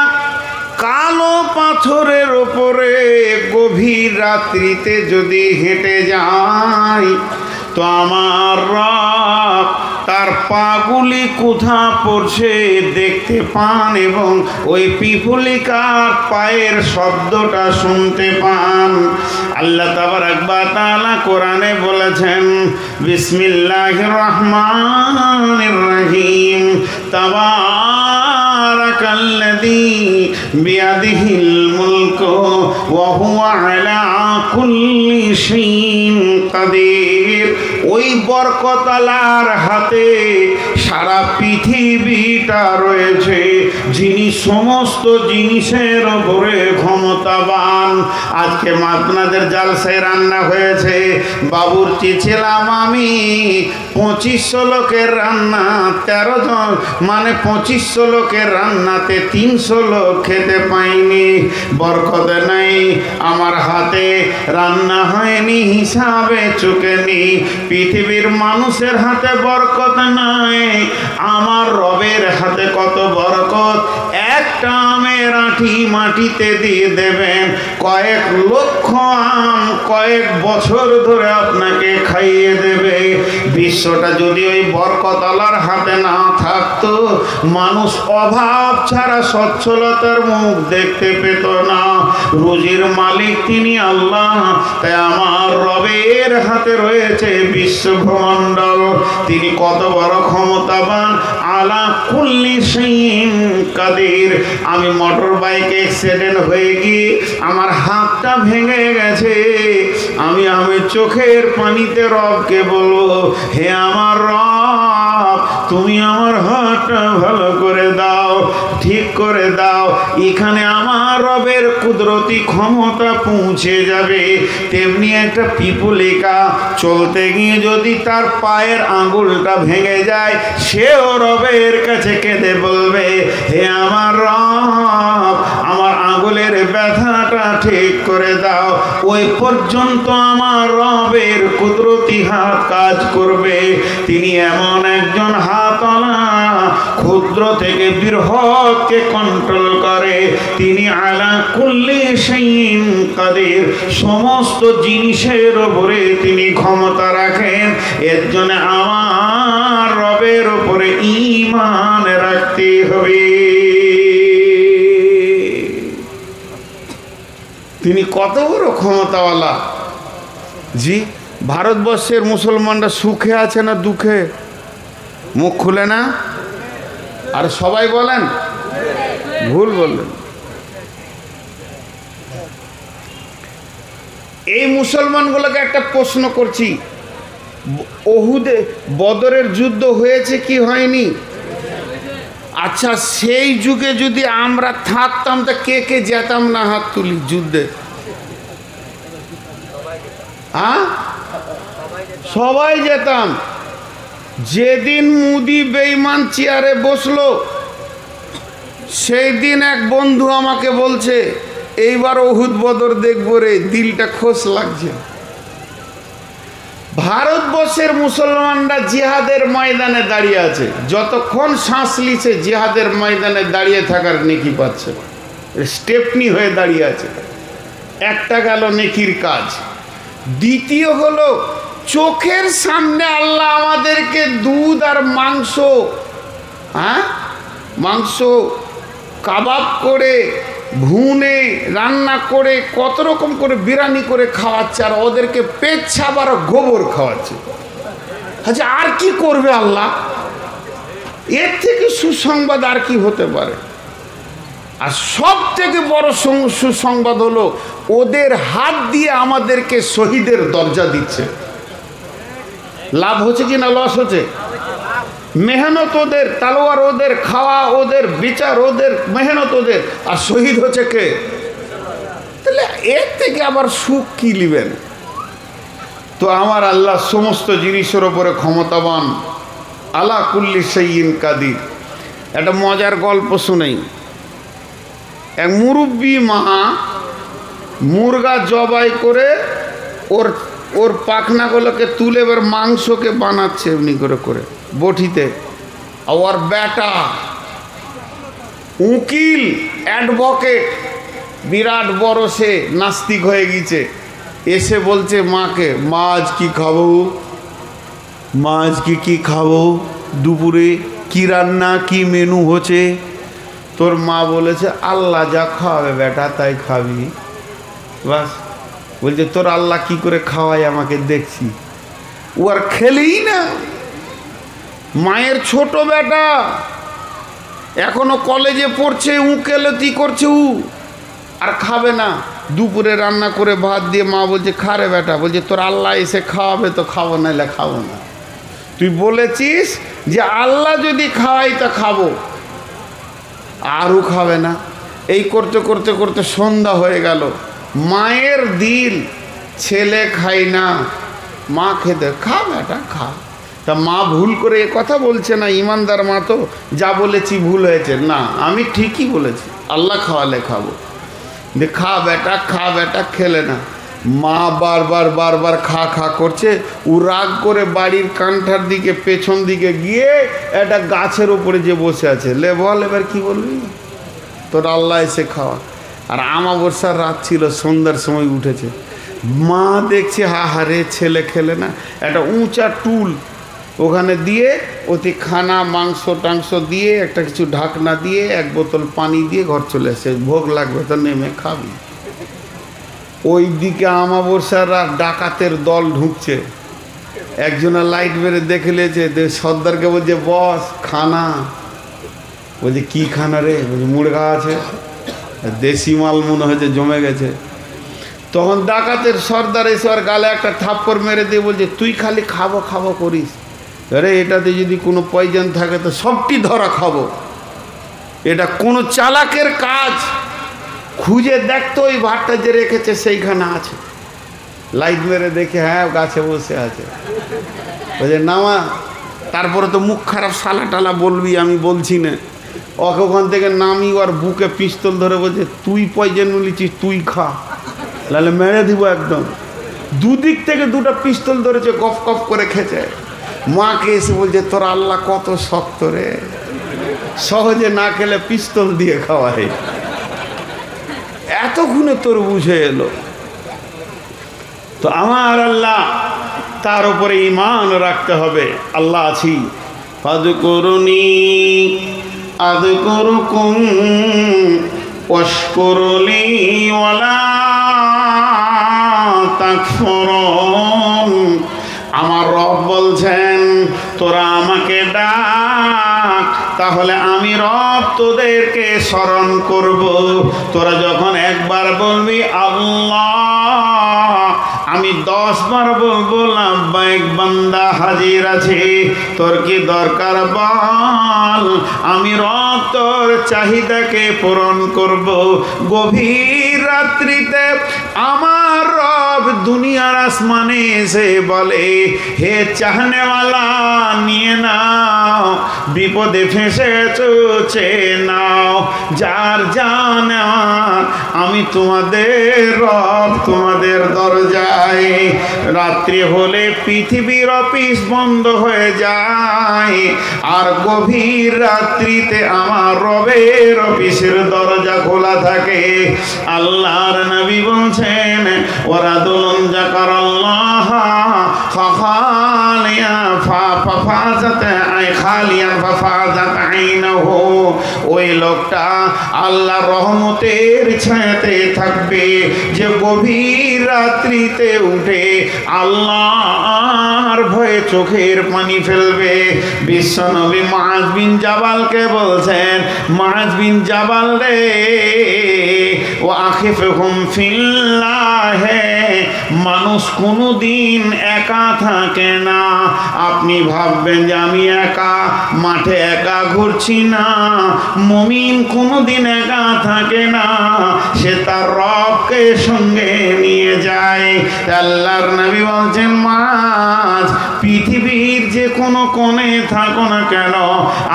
কালো পাথরের ওপরে গভীর রাত্রিতে যদি হেঁটে যায়, তো আমার রব তার পাগুলি কোথা পড়ছে দেখতে পান এবং ওই পিপুলিকার পায়ের শব্দটা শুনতে পান। আল্লাহ তাবারাক ওয়া তাআলা কোরআনে বলেছেন, বিসমিল্লাহির রহমানির রহিম, তাবারাকাল্লাযী বিয়াদিহিল মুলকু ওয়া হুয়া আলা কুল্লি শাইইন কাদির। ওই বরকতওয়ালার হাতে সারা পৃথিবীটা রয়েছে, যিনি সমস্ত জিনিসের ওপরে ক্ষমতাবান। আজকে আপনাদের জালসায় রান্না হয়েছে, বাবুর্চি ছিলাম আমি, 2500 লোকের রান্না, 13 জন মানে 2500 লোকের রান্নাতে 300 লোক খেতে পাইনি। বরকত নাই, আমার হাতে রান্না হয়নি, হিসাবে চুকেনি। পৃথিবীর মানুষের হাতে বরকত নাই, আমার রবের হাতে কত বরকত। একটা আমের আঁটি মাটিতে দিয়ে দেবেন, কয়েক লক্ষ আম কয়েক বছর ধরে আপনাকে খাইয়ে দেবে। বিশ্বটা যদি ওই বরকতওয়ালার হাতে না থাকতো, মানুষ অভাব ছাড়া সচ্ছলতার মুখ দেখতে পেত না। রুজির মালিক তিনি আল্লাহ, তাই আমার রবের হাতে রয়েছে বিশ্বভ্রমণ্ডল। তিনি কত বড় ক্ষমতাবান, আলা কুল্লি শাইইন কাদির। আমি মোটর বাইকে অ্যাক্সিডেন্ট হয়ে গিয়ে আমার হাতটা ভেঙে গেছে, আমি চোখের পানিতে রবকে বলবো, হে আমার রব, তুমি আমার হাতটা ভালো করে দাও, ঠিক করে দাও। এখানে আমার রবের কুদরতি ক্ষমতা পৌঁছে যাবে। তেমনি একটা পিপুলিকা চলতে গিয়ে যদি তার পায়ের আঙ্গুলটা ভেঙে যায়, সেও রবের কাছে কেঁদে বলবে, হে আমার রব, আমার আঙ্গুলের ব্যথাটা ঠিক করে দাও। ওই পর্যন্ত আমার রবের কুদরতি হাত কাজ করবে। তিনি এমন একজন হাতওয়ালা, ক্ষুদ্র থেকে বৃহৎকে কন্ট্রোল করে। তিনি আলা কুল্লি শাইইন কাদির, সমস্ত জিনিসের উপরে তিনি ক্ষমতা রাখেন। এর জন্য আমার রবের উপরে ঈমান রাখতে হবে। তিনি কত বড় ক্ষমতাওয়ালা। জি, ভারতবর্ষের মুসলমানরা সুখে আছে না দুঃখে? মুখ খুলে না, আর সবাই বলেন ভুল বললেন। এই মুসলমানগুলোকে একটা প্রশ্ন করছি, ওহুদে বদরের যুদ্ধ হয়েছে কি হয়নি? আচ্ছা, সেই যুগে যদি আমরা থাকতাম তা কে কে যেতাম না? হাত তুলি যুদ্ধে। হ্যাঁ, সবাই যেতাম। যেদিন মুদি বেঈমান চেয়ারে বসলো, সেই দিন এক বন্ধু আমাকে বলছে, এইবার ওহুদ বদর দেখবো রে, দিলটা খোশ লাগছে। ভারতবর্ষের মুসলমানরা জিহাদের ময়দানে দাঁড়িয়ে আছে, যতক্ষণ শ্বাস লিছে জিহাদের ময়দানে দাঁড়িয়ে থাকার নেকি পাচ্ছে, স্টেপনি হয়ে দাঁড়িয়ে আছে। একটা গেল নেকির কাজ। দ্বিতীয় হলো, চোখের সামনে আল্লাহ আমাদেরকে দুধ আর মাংস, মাংস কাবাব করে, ভুনে রান্না করে, কত রকম করে বিরিয়ানি করে খাওয়াচ্ছে, আর ওদেরকে পেচ্ছাপ আর গোবর খাওয়াচ্ছে। আচ্ছা, আর কি করবে আল্লাহ? এর থেকে সুসংবাদ আর কি হতে পারে? আর সব থেকে বড় সুসংবাদ হলো, ওদের হাত দিয়ে আমাদেরকে শহীদের দরজা দিচ্ছে। লাভ হচ্ছে কি না লস হচ্ছে? মেহনত ওদের, তালোয়ার ওদের, খাওয়া ওদের, বিচার ওদের, মেহনত ওদের, আর শহীদ হচ্ছে কে? তাহলে এর থেকে আবার সুখ কি নেবেন? তো আমার আল্লাহ সমস্ত জিনিসের ওপরে ক্ষমতাবান, আলা কুল্লি শাইইন কাদির। একটা মজার গল্প শুনেই। এক মুরব্বী মা মুরগা জবাই করে ওর পাখনাগুলোকে তুলে এবার মাংসকে বানাচ্ছে এমনি করে করে বটিতে। ওর বেটা উকিল, অ্যাডভোকেট, বিরাট বড়, সে নাস্তিক হয়ে গেছে। এসে বলছে মাকে, মা আজ কি খাবো? মা আজকে কি খাবো? দুপুরে কি রান্না, কি মেনু হচ্ছে? তোর মা বলেছে, আল্লাহ যা খাওয়াবে বেটা তাই খাবি। বাস। বলছে, তোর আল্লাহ কি করে খাওয়ায় আমাকে দেখছি। ও আর খেলেই না। মায়ের ছোট বেটা এখনো কলেজে পড়ছে, উকেলতি করছে, আর খাবে না। দুপুরে রান্না করে ভাত দিয়ে মা বলছে, খা রে বেটা। বলছে, তোর আল্লাহ এসে খাওয়াবে তো খাবো, নাইলে খাবো না। তুই বলেছিস যে আল্লাহ যদি খাওয়াই তা খাবো, আরও খাবে না। এই করতে করতে করতে সন্ধ্যা হয়ে গেল। মায়ের দিল, ছেলে খাই না, মা খেতে, খা বেটা খা। তা মা ভুল করে এ কথা বলছে না, ইমানদার মা তো, যা বলেছি ভুল হয়েছে না, আমি ঠিকই বলেছি, আল্লাহ খাওয়ালে খাবো। যে খা বেটা খা বেটা, খেলে না। মা বারবার বারবার খা খা করছে। ও রাগ করে বাড়ির কান্ঠার দিকে পেছন দিকে গিয়ে একটা গাছের ওপরে যে বসে আছে, লে বল এবার কি বলবি? তোর আল্লাহ এসে খাওয়া। আর আমাবস্যার রাত ছিল, সন্ধ্যার সময় উঠেছে। মা দেখছে, হাহারে ছেলে খেলে না। একটা উঁচা টুল ওখানে দিয়ে অতি খানা মাংস টাংস দিয়ে একটা কিছু ঢাকনা দিয়ে এক বোতল পানি দিয়ে ঘর চলে আসে, ভোগ লাগবে তো নেমে খাবি। ওই দিকে আমাবস্যার রাত, ডাকাতের দল ঢুকছে। একজনের লাইট মেরে দেখে নিয়েছে, সর্দারকে বলছে, বস খানা। বলছে, কি খানা রে? বলছে, মুরগা আছে, দেশি মাল মনে হয়েছে জমে গেছে। তখন ডাকাতের সর্দার এসে আর গালে একটা থাপ্পড় মেরে দিয়ে বলছে, তুই খালি খাবো খাবো করিস, আরে এটাতে যদি কোনো পয়জন থাকে তো সবটি ধরা খাবো। এটা কোনো চালাকের কাজ। খুঁজে দেখতো ওই ভাতটা যে রেখেছে সেইখানে আছে। লাইট মেরে দেখে, হ্যাঁ গাছে বসে আছে। বলছে নামা, তারপরে তো মুখ খারাপ সালা টালা বলবি, আমি বলছি না। ওকে ওখান থেকে নামি ওর বুকে পিস্তল ধরে বলছে, তুই পয়জন নিয়েছিস, তুই খা, নাহলে মেরে দিব একদম। দুদিক থেকে দুটো পিস্তল ধরেছে, গপ গপ করে খেছে। মাকে এসে বলছে, তোর আল্লাহ কত শক্ত রে, সহজে না খেলে পিস্তল দিয়ে খাওয়ায়। এতক্ষণে তোর বুঝে এলো। তো আমার আল্লাহ, তার উপরে ঈমান রাখতে হবে। আল্লাহ আছি, ফাযকুরুনি আযকুরুকুম ওয়াশকুরুলি ওয়ালা তাকফুরুন। আমার রব বলছেন, তোরা আমাকে ডাক, তাহলে আমি রব তোদেরকে স্মরণ করব। তোরা যখন একবার বলবি আল্লাহ, আমি 10 বার বলবো লাব্বাইক বান্দা হাজির আছে, তোর কি দরকার বল, আমি রব তোর চাহিদাকে পূরণ করব। গভীর রাত্রিতে আমার রব দুনিয়ার আসমানে এসে বলে, হে চাহনেওয়ালা নিয়ে নাও, বিপদে ফেঁসেছো চেয়ে নাও, যার যা নেওয়ার আমি তোমাদের রব, তোমাদের দরজায়। রাত্রি হলে পৃথিবীর অফিস বন্ধ হয়ে যায়, আর গভীর রাত্রিতে আমার রবের অফিসের দরজা খোলা থাকে। আল্লাহর নবী বলছেন, ওয়ারাদুলুন যাকারাল্লাহ ফাখালিয়া ফাফাজাত আই খালিয়ান ফাফাজাত আইনাহু। ওই লোকটা আল্লাহর রহমতের ছায়াতে থাকবে, যে গভীর রাত্রিতে উঠে আল্লাহর ভয়ে চোখের পানি ফেলবে। বিশ্বনবী মুআজ বিন জাবালকে বলছেন, মুআজ বিন জাবাল রে, ও আখিফুহুম ফিল্লাহ, মানুষ কোনোদিন একা থাকে না। আপনি ভাববেন যে আমি একা মাঠে একা ঘুরছি না, মুমিন কোনোদিন একা থাকে না, সে তার রবকে সঙ্গে নিয়ে যায়। আল্লাহর নবী বলছেন, মুআজ পৃথিবীর যে কোনো কোণে থাকো না কেন,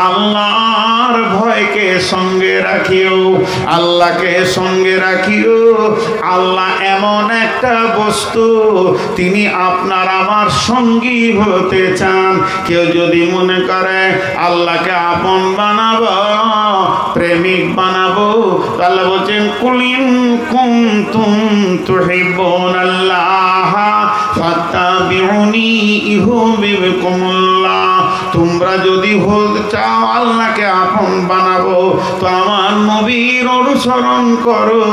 আল্লাহর ভয়কে সঙ্গে রাখিও, আল্লাহকে সঙ্গে রাখিও। আল্লাহ এমন একটা বস্তু, তিনি আপনার আমার সঙ্গী হতে চান। কেউ যদি মনে করে আল্লাহকে আপন বানাবো, প্রেমিক বানাবো, তাহলে বলছেন, কুলিন কুনতুম তুহিব্বুনাল্লাহ ফাত্তাবিউনি ইউহিব্বুকুমুল্লাহ। তোমরা যদি হতে চাও আল্লাহকে আপন বানাবো, তো আমার নবীর অনুসরণ করো,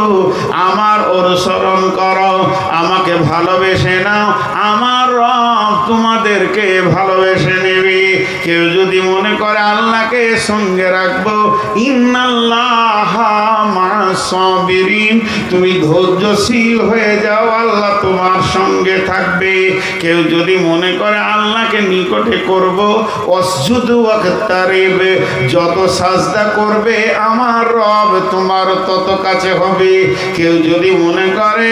আমার অনুসরণ করো, আমাকে ভালোবেসে নাও, আমার রব তোমাদেরকে ভালোবেসে নেবে। কেউ যদি মনে করে আল্লাহকে সঙ্গে রাখবো, ইন্নাল্লাহা মা'আস সাবিরিন, তুমি ধৈর্যশীল হয়ে যাও, আল্লাহ তোমার সঙ্গে থাকবে। কেউ যদি মনে করে আল্লাহকে নিকটে করব, ওয়াসজুদু ওয়াকতারিব, যত সাজদা করবে আমার রব তোমার তত কাছে হবে। কেউ যদি মনে করে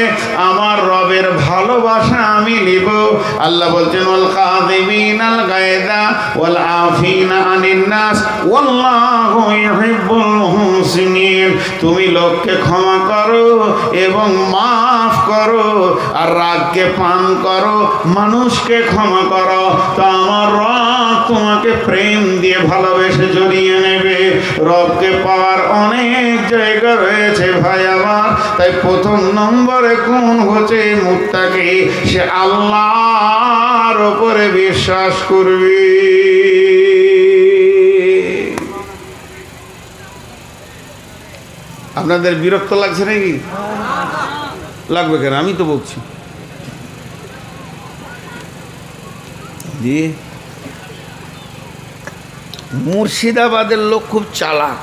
আমার রবের ভালোবাসা আমি নিব, আল্লাহ বলছেন, ওয়াল কাযিমিনাল গায়দা ওয়াল আফিনা আনিন নাস ওয়াল্লাহু ইউহিব্বুল মুহসিনিন। তুমি লোককে ক্ষমা করো এবং মাফ করো, আর রাগকে পান করো, মানুষকে ক্ষমা করো, তো আমার রব তোমাকে প্রেম দিয়ে ভালোবেসে জড়িয়ে নেবে। রবকে পাওয়ার অনেক জায়গা রয়েছে ভাই আমার, তাই প্রথম নম্বরে কোন হচ্ছে মুত্তাকি, সে আল্লাহর উপরে বিশ্বাস করবে। আপনাদের বিরক্ত লাগছে নাকি? লাগবে কেন, আমি তো বলছি। জি, মুর্শিদাবাদের লোক খুব চালাক,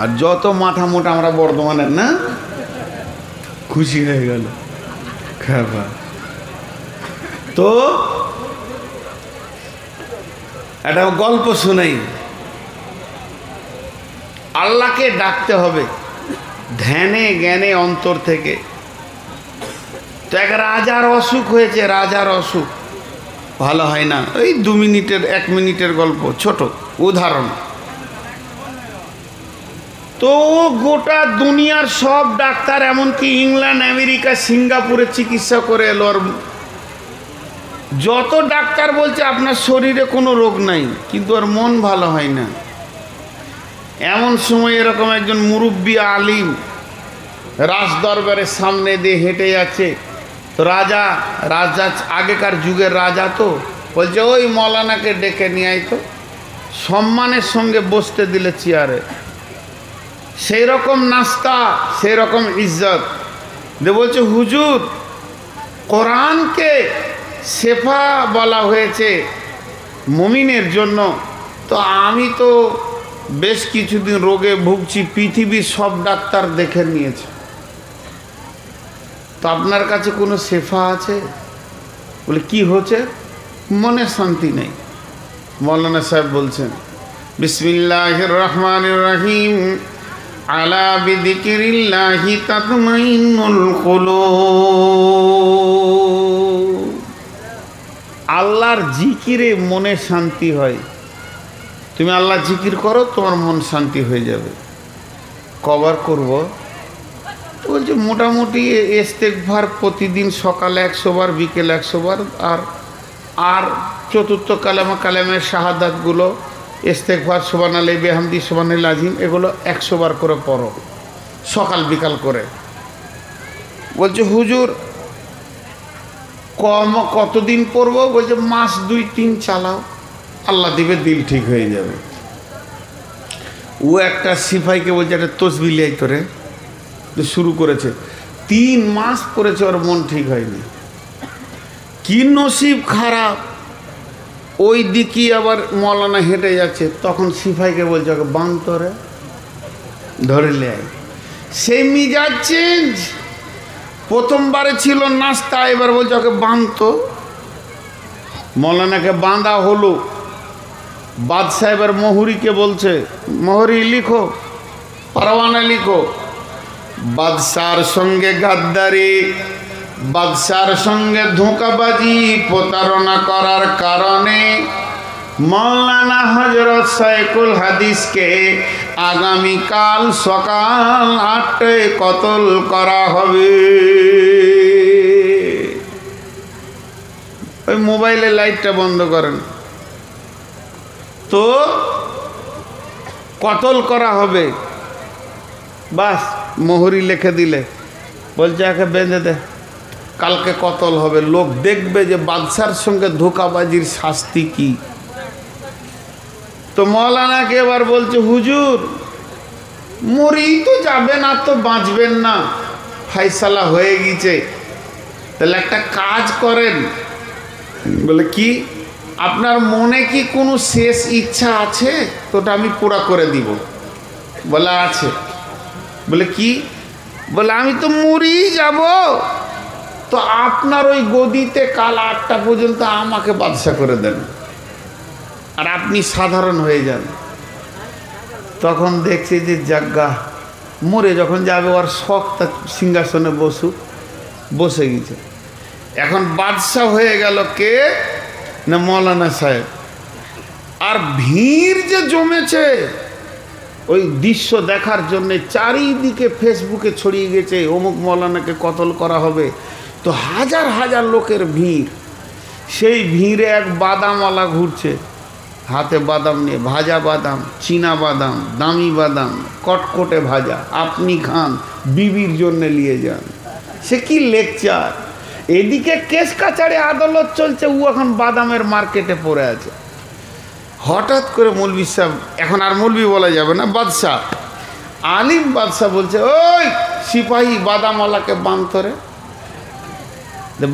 আর যত মাথা মোটা আমরা বর্ধমানের না, খুশি হয়ে গেল। তো একটা গল্প শুনাই। আল্লাহকে ডাকতে হবে ধ্যানে জ্ঞানে অন্তর থেকে। তো এক রাজার অসুখ হয়েছে, রাজার অসুখ ভালো হয় না। এই 2 মিনিটের 1 মিনিটের গল্প, ছোট উদাহরণ। তো গোটা দুনিয়ার সব ডাক্তার, এমনকি ইংল্যান্ড আমেরিকা সিঙ্গাপুরে চিকিৎসা করে এলো। আর যত ডাক্তার বলছে আপনার শরীরে কোনো রোগ নাই, কিন্তু আর মন ভালো হয় না। এমন সময় এরকম একজন মুরব্বী আলিম রাজ দরবারের সামনে দিয়ে হেঁটে যাচ্ছে। তো রাজা আগেকার যুগের রাজা, তো বলছে ওই মৌলানাকে ডেকে নিয়ে আয়। তো সম্মানের সঙ্গে বসতে দিলে চেয়ারে, সেই রকম নাস্তা, সেই রকম ইজ্জত দিয়ে বলছে হুজুর, কোরআনকে শেফা বলা হয়েছে মুমিনের জন্য। তো আমি তো বেশ কিছুদিন রোগে ভুগছি, পৃথিবীর সব ডাক্তার দেখে নিয়েছে, তো আপনার কাছে কোনো শেফা আছে? বলে কি হচ্ছে? মনে শান্তি নেই। মৌলানা সাহেব বলছেন বিসমিল্লাহির রহমানির রহিম, আলা বিযিকিরিল্লাহি তাতমাইন্নুল কুলুব। আল্লাহর জিকিরে মনে শান্তি হয়। তুমি আল্লাহ জিকির করো, তোমার মন শান্তি হয়ে যাবে। কবার করব? বলছে মোটামুটি ইস্তেগফার প্রতিদিন সকালে 100 বার, বিকেলে 100 বার, আর চতুর্থ কালেমের শাহাদাতগুলো ইস্তেগফার, সুবহানাল্লাহি বিহামদি, সুবহানাল্লাহিল আযীম, এগুলো 100 বার করে পড়ো সকাল বিকাল করে। বলছে হুজুর কতদিন পড়বো? বলছে মাস 2-3 চালাও, আল্লাহ দিবে, দিল ঠিক হয়ে যাবে। ও একটা সিপাহীকে বলছে একটা তসবিহ লিয়াই তোরে, শুরু করেছে। 3 মাস পড়েছে, ওর মন ঠিক হয়নি। কি নসিব খারাপ, ওই দিকে আবার মৌলানা হেঁটে যাচ্ছে, তখন সিপাহীকে বলছে ওকে বাঁধ তোরে, ধরে লেয়। সেই মিজাজ চেঞ্জ। প্রথমবারে ছিল নাস্তা, এবার বলছে ওকে বাঁধতো। মৌলানাকে বাঁধা হলো। বাদশাহ এবার মোহরিকে বলছে মোহরি লিখো, পরওয়ানা লিখো। বাদশার সঙ্গে গাদ্দারি, বাদশার সঙ্গে ধোঁকাবাজি, প্রতারণা করার কারণে মৌলানা হযরত শাইখুল হাদিসকে আগামীকাল সকাল 8টায় কতল করা হবে। ওই মোবাইলের লাইটটা বন্ধ করেন। তো কতল করা হবে, বাস মোহরি লিখে দিলে, বলছে একে বেঁধে দে, কালকে কতল হবে। লোক দেখবে যে বাদশার সঙ্গে ধোঁকাবাজির শাস্তি কি। তো মৌলানাকে এবার বলছে হুজুর মরেই তো যাবেন, আর তো বাঁচবেন না, ফাইসালা হয়ে গেছে, তাহলে একটা কাজ করেন। বলে কি? আপনার মনে কি কোনো শেষ ইচ্ছা আছে? তো ওটা আমি পুরা করে দিব। বলে আছে। বলে কি? বলে আমি তো মরেই যাব, তো আপনার ওই গদিতে কাল 8টা পর্যন্ত আমাকে বাদশা করে দেন, আর আপনি সাধারণ হয়ে যান। তখন দেখছি যে জাগ্গা মরে যখন যাবে, ওর শখটা সিংহাসনে বসে গেছে। এখন বাদশা হয়ে গেল কে? না মৌলানা সাহেব। আর ভিড় যে জমেছে ওই দৃশ্য দেখার জন্যে, চারিদিকে ফেসবুকে ছড়িয়ে গেছে অমুক মৌলানাকে কতল করা হবে। তো হাজার হাজার লোকের ভিড়। সেই ভিড়ে এক বাদামওয়ালা ঘুরছে, হাতে বাদাম নিয়ে, ভাজা বাদাম, চীনা বাদাম, দামি বাদাম, কটকটে ভাজা, আপনি খান, বিবির জন্য নিয়ে যান। সে কি লেকচার! এদিকে কেস কাছাড়ে আদালত চলছে, ও এখন বাদামের মার্কেটে পড়ে আছে। হঠাৎ করে মৌলভী সাহেব, এখন আর মৌলভী বলা যাবে না, বাদশাহ, আলিম বাদশাহ বলছে ওই সিপাহী বাদামওয়ালাকে বাঁধতরে।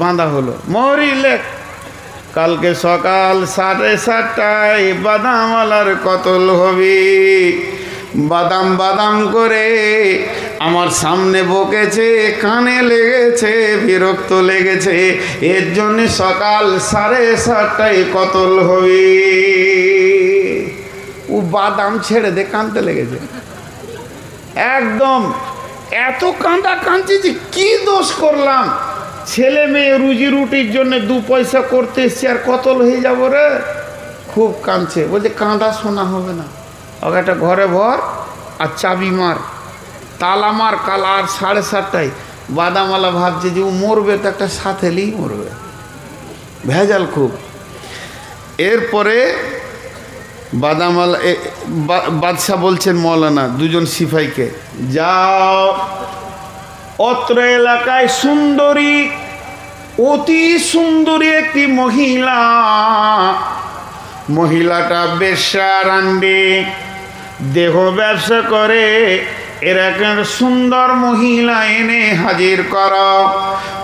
বাঁধা হলো। মোহরি লেখ, কালকে সকাল 7:30টায় বাদামওয়ালার কতল হবে। বাদাম বাদাম করে আমার সামনে বকেছে, কানে লেগেছে, বিরক্ত লেগেছে, এর জন্য সকাল 7:30টায় কতল হবে। ও বাদাম ছেড়ে দে, কাঁদতে লেগেছে একদম। এত কাঁদা কাঁদছে যে কি দোষ করলাম, ছেলে মেয়ে রুজি রুটির জন্য 2 পয়সা করতে এসছি আর কতল হয়ে যাব রে। খুব কাঁদছে, বলছে কাঁদা শোনা হবে না, ওকে একটা ঘরে ভর আর চাবি মার, তালা মার, কাল আর 7:30টায়। বাদামওয়ালা ভাবছে যে ও মরবে তো একটা সাথেলেই মরবে, ভেজাল খুব। এরপরে বাদামওয়ালা বাদশাহ বলছেন মৌলানা দুজন সিপাহীকে, যাও অত্র এলাকায় সুন্দরী, অতি সুন্দরী একটি মহিলা, মহিলাটা বেশ্যা রান্ডি, দেহ ব্যবসা করে, এরকম সুন্দর মহিলা এনে হাজির করা।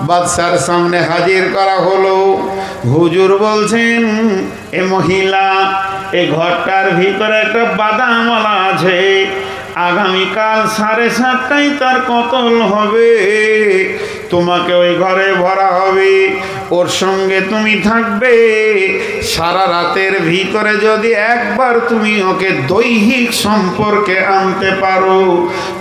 বাদশার সামনে হাজির করা হলো। হুজুর বলছেন, এ মহিলা, এই ঘরটার ভিতরে একটা বাদামওয়ালা আছে, আগামীকাল 7:30টায় তার কতল হবে, তোমাকে ওই ঘরে ভরা হবে, ওর সঙ্গে তুমি থাকবে। সারা রাতের ভিতরে যদি একবার তুমি ওকে দৈহিক সম্পর্কে আনতে পারো,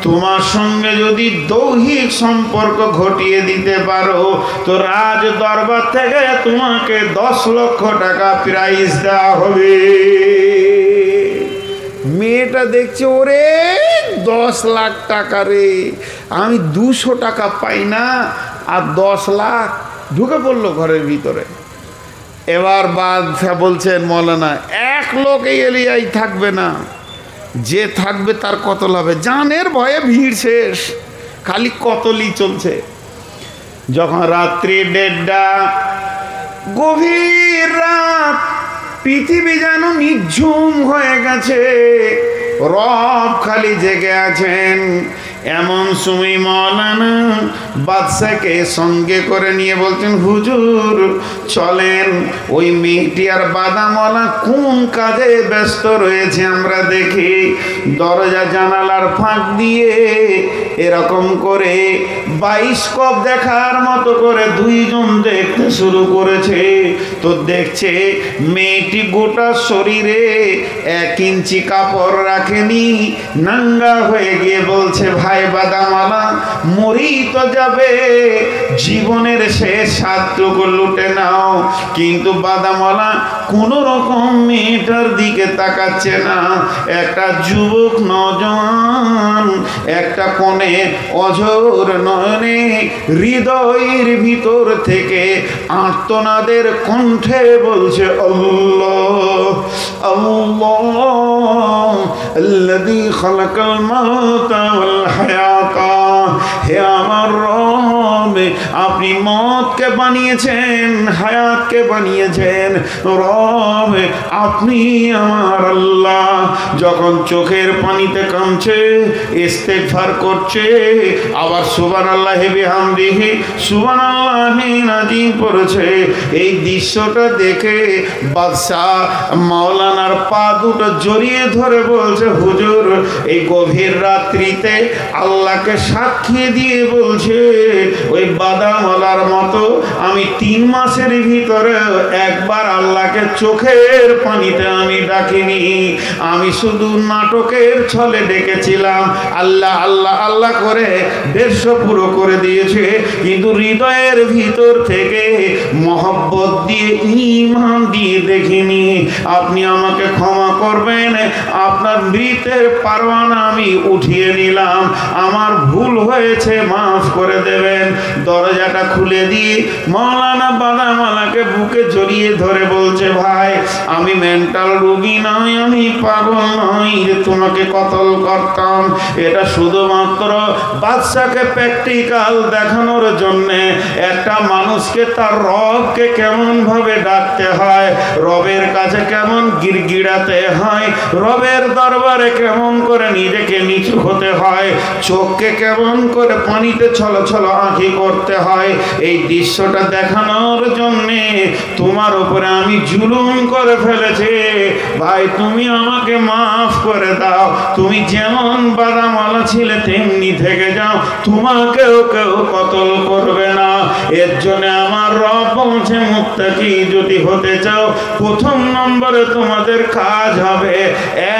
তোমার সঙ্গে যদি দৈহিক সম্পর্ক ঘটিয়ে দিতে পারো, তো রাজ দরবার থেকে তোমাকে 10 লক্ষ টাকা প্রাইজ দেওয়া হবে। মেয়েটা দেখছে, ওরে 10 লাখ টাকা রে, আমি 200 টাকা পাই না, আর 10 লাখ। ঢুকে পড়লো ঘরের ভিতরে। এবার বাদশা বলছেন, মৌলানা, এক লোক এই এলিয়ায় থাকবে না, যে থাকবে তার কতল হবে। জানের ভয়ে ভিড় শেষ, খালি কতলই চলছে। যখন রাত্রি 1:30, গভীর রাত, পৃথিবী যেন নিঝুম হয়ে গেছে, রব খালি জেগে আছেন। এমন সময় মৌলানা বাদশাকে সঙ্গে করে নিয়ে বলছেন, হুজুর চলেন, ওই মেয়েটি আর বাদামওয়ালা কোন কাজে ব্যস্ত রয়েছে আমরা দেখি। দরজা জানালার ফাঁক দিয়ে এরকম করে বায়োস্কোপ দেখার মতো করে দুইজন দেখতে শুরু করেছে। তো দেখছে মেয়েটি গোটা শরীরে 1 ইঞ্চি কাপড় রাখেনি, নাঙ্গা হয়ে গিয়ে বলছে, ভাই বাদামওয়ালা, মরি তো যাবে, জীবনের শেষ স্বাদটুকু লুটে নাও। কিন্তু বাদামওয়ালা কোনো রকম মেয়েটার দিকে তাকাচ্ছে না। একটা যুবক নওজোয়ান একটা কোণে অঝোর নয়নে হৃদয়ের ভিতর থেকে আর্তনাদের কণ্ঠে বলছে, আল্লাহ আল্লাহ আল্লাযী খালাকাল মাউতা ওয়াল হায়াতা। হে আমার রব, আপনি মওতকে বানিয়েছেন, হায়াতকে বানিয়েছেন। রব, আপনি আমার আল্লাহ। যখন চোখের পানিতে কামছে, ইস্তেগফার করছে, আবার সুবহানাল্লাহি বিহামদিহি সুবহানাল্লাহি নাজিম পড়ছে। এই দৃশ্যটা দেখে বাদশাহ মাওলানার পা দুটো জড়িয়ে ধরে বলছে, হুজুর, এই গভীর রাত্রিতে আল্লাহকে সাক্ষী দিয়ে বলছে, ওই বাদামওয়ালার মতো আমি 3 মাসের ভিতরে একবার আল্লাহকে চোখের পানিতে আমি ডাকিনি। আমি শুধু নাটকের ছলে ডেকেছিলাম, আল্লাহ আল্লাহ আল্লাহ করে 150 পুরো করে দিয়েছে, কিন্তু হৃদয়ের ভিতর থেকে মহব্বত দিয়ে, ঈমান দিয়ে দেখিনি। আপনি আমাকে ক্ষমা করবেন, আপনার মৃতের পারওয়ানা আমি উঠিয়ে নিলাম, আমার ভুল হয়েছে, মাফ করে দেবেন। দরজাটা খুলে দিয়ে মাওলানা বাদামওয়ালাকে বুকে জড়িয়ে ধরে বলছে, ভাই, আমি মেন্টাল রোগী নই, আমি পাগল নই যে তোমাকে কতল করতাম। এটা শুধুমাত্র বাদশাকে প্র্যাকটিক্যাল দেখানোর জন্যে, একটা মানুষকে তার রবকে কেমন ভাবে ডাকতে হয়, রবের কাছে কেমন গিড়গিড়াতে হয়, রবের দরবারে কেমন করে নিজেকে নিচু হতে হয়, চোখকে কেমন করে পানিতে ছলছল আঁখি করতে হয়। হয়। এই দৃশ্যটা দেখানোর জন্যে তোমার উপরে আমি জুলুম করে ফেলেছি, ভাই তুমি আমাকে মাফ করে দাও। তুমি যেমন বাদামালা ছিলে তেমনি থেকে যাও, তোমাকেও কেউ কতল করবে না। এর জন্য আমার রব বলছে, মুত্তাকি যদি হতে চাও, প্রথম নম্বরে তোমাদের কাজ হবে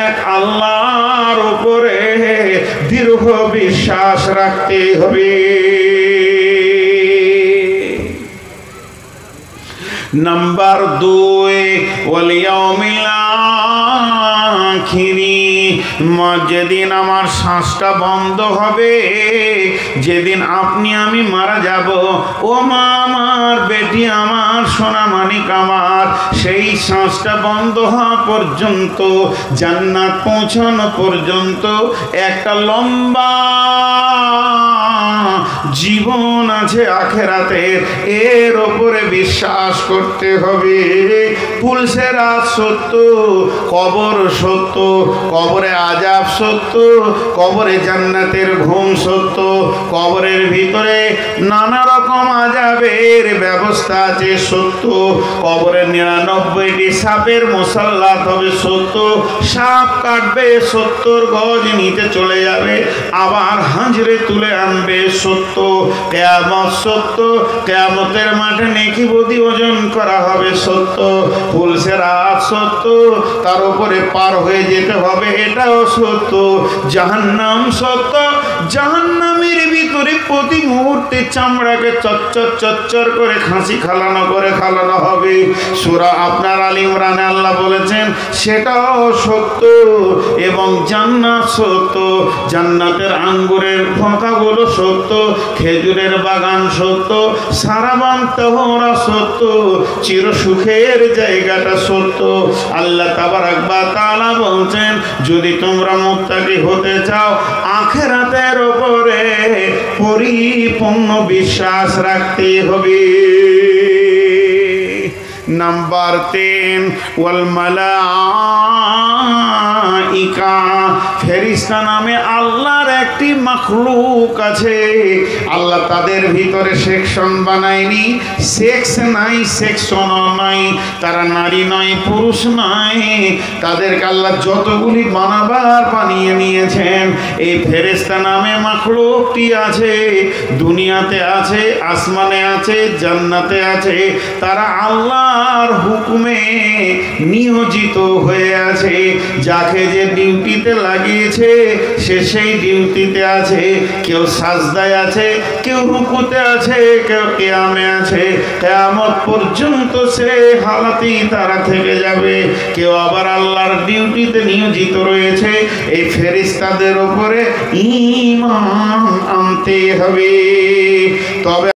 এক আল্লাহর উপরে দৃঢ় বিশ্বাস রাখতে হবে। নাম্বার 2, ওয়াল ইয়াউমিল আখিরি, যেদিন আমার শ্বাসটা বন্ধ হবে, যেদিন আপনি আমি মারা যাব, ও মা আমার, বেটি আমার, সোনামানিক আমার, সেই শ্বাসটা বন্ধ হওয়া পর্যন্ত, জান্নাত পৌঁছানো পর্যন্ত একটা লম্বা জীবন আছে আখেরাতের, এর ওপরে বিশ্বাস করতে হবে। পুলসেরাত সত্য, কবর সত্য, কবরে আযাব সত্য, কবরে জান্নাতের ঘুম সত্য, কবরের ভিতরে নানা রকম আযাবের ব্যবস্থা আছে সত্য, কবরের 99টি সাপের মুসাল্লাত হবে সত্য, সাপ কাটবে 70 গজ নিতে চলে যাবে, আবার হাঁজরে তুলে আনবে সত্য, কিয়ামত সত্য, কিয়ামতের মাঠে নেকি বদি ওজন করা হবে সত্য, পুলসেরাত সত্য, তার উপরে পার হয়ে যেতে হবে এটাও সত্য, জাহান্নাম সত্য, জাহান্নামের ভিতরে প্রতি মুহূর্তে চামড়াকে চচ্চর চচ্চর করে খাসি খালানো হবে। সূরা আপনার আলে ইমরানে আল্লাহ বলেছেন সেটাও সত্য, এবং জান্নাত সত্য, জান্নাতের আঙ্গুরের ফোঁটাগুলো সত্য, খেজুরের বাগান সত্য, সারাবান তহরা সত্য, চির সুখের জায়গাটা সত্য। আল্লাহ তাবারাক ওয়া তাআলা বলছেন, যদি তোমরা মুত্তাকি হতে চাও, আখিরাতের উপরে পরিপূর্ণ বিশ্বাস রাখতে হবে। নাম্বার 3, ওয়াল মালাইকা, ফেরেশতা নামে আল্লাহর একটি মাখলুক আছে। আল্লাহ তাদের ভিতরে সেকশন বানায়নি, সেক্স নাই, সেকশনও নাই, তারা নারী নয়, পুরুষ নয়, তাদেরকে আল্লাহ যতগুলি বানাবার বানিয়ে নিয়েছেন। এই ফেরেশতা নামে মাখলুকটি আছে, দুনিয়াতে আছে, আসমানে আছে, জান্নাতে আছে, তারা আল্লাহর হুকুমে নিয়োজিত হয়ে আছে। যাকে যে ডিউটিতে লাগিয়েছে সে সেই ডিউটিতে আছে, কেউ সাজদায় আছে, কেউ রুকুতে আছে, কেউ কিয়ামে আছে, কিয়ামত পর্যন্ত সে হালাতেই তারা থেকে যাবে। কেউ আবার আল্লাহর ডিউটিতে নিয়োজিত রয়েছে। এই ফেরেশতাদের উপরে ঈমান আনতে হবে। তবে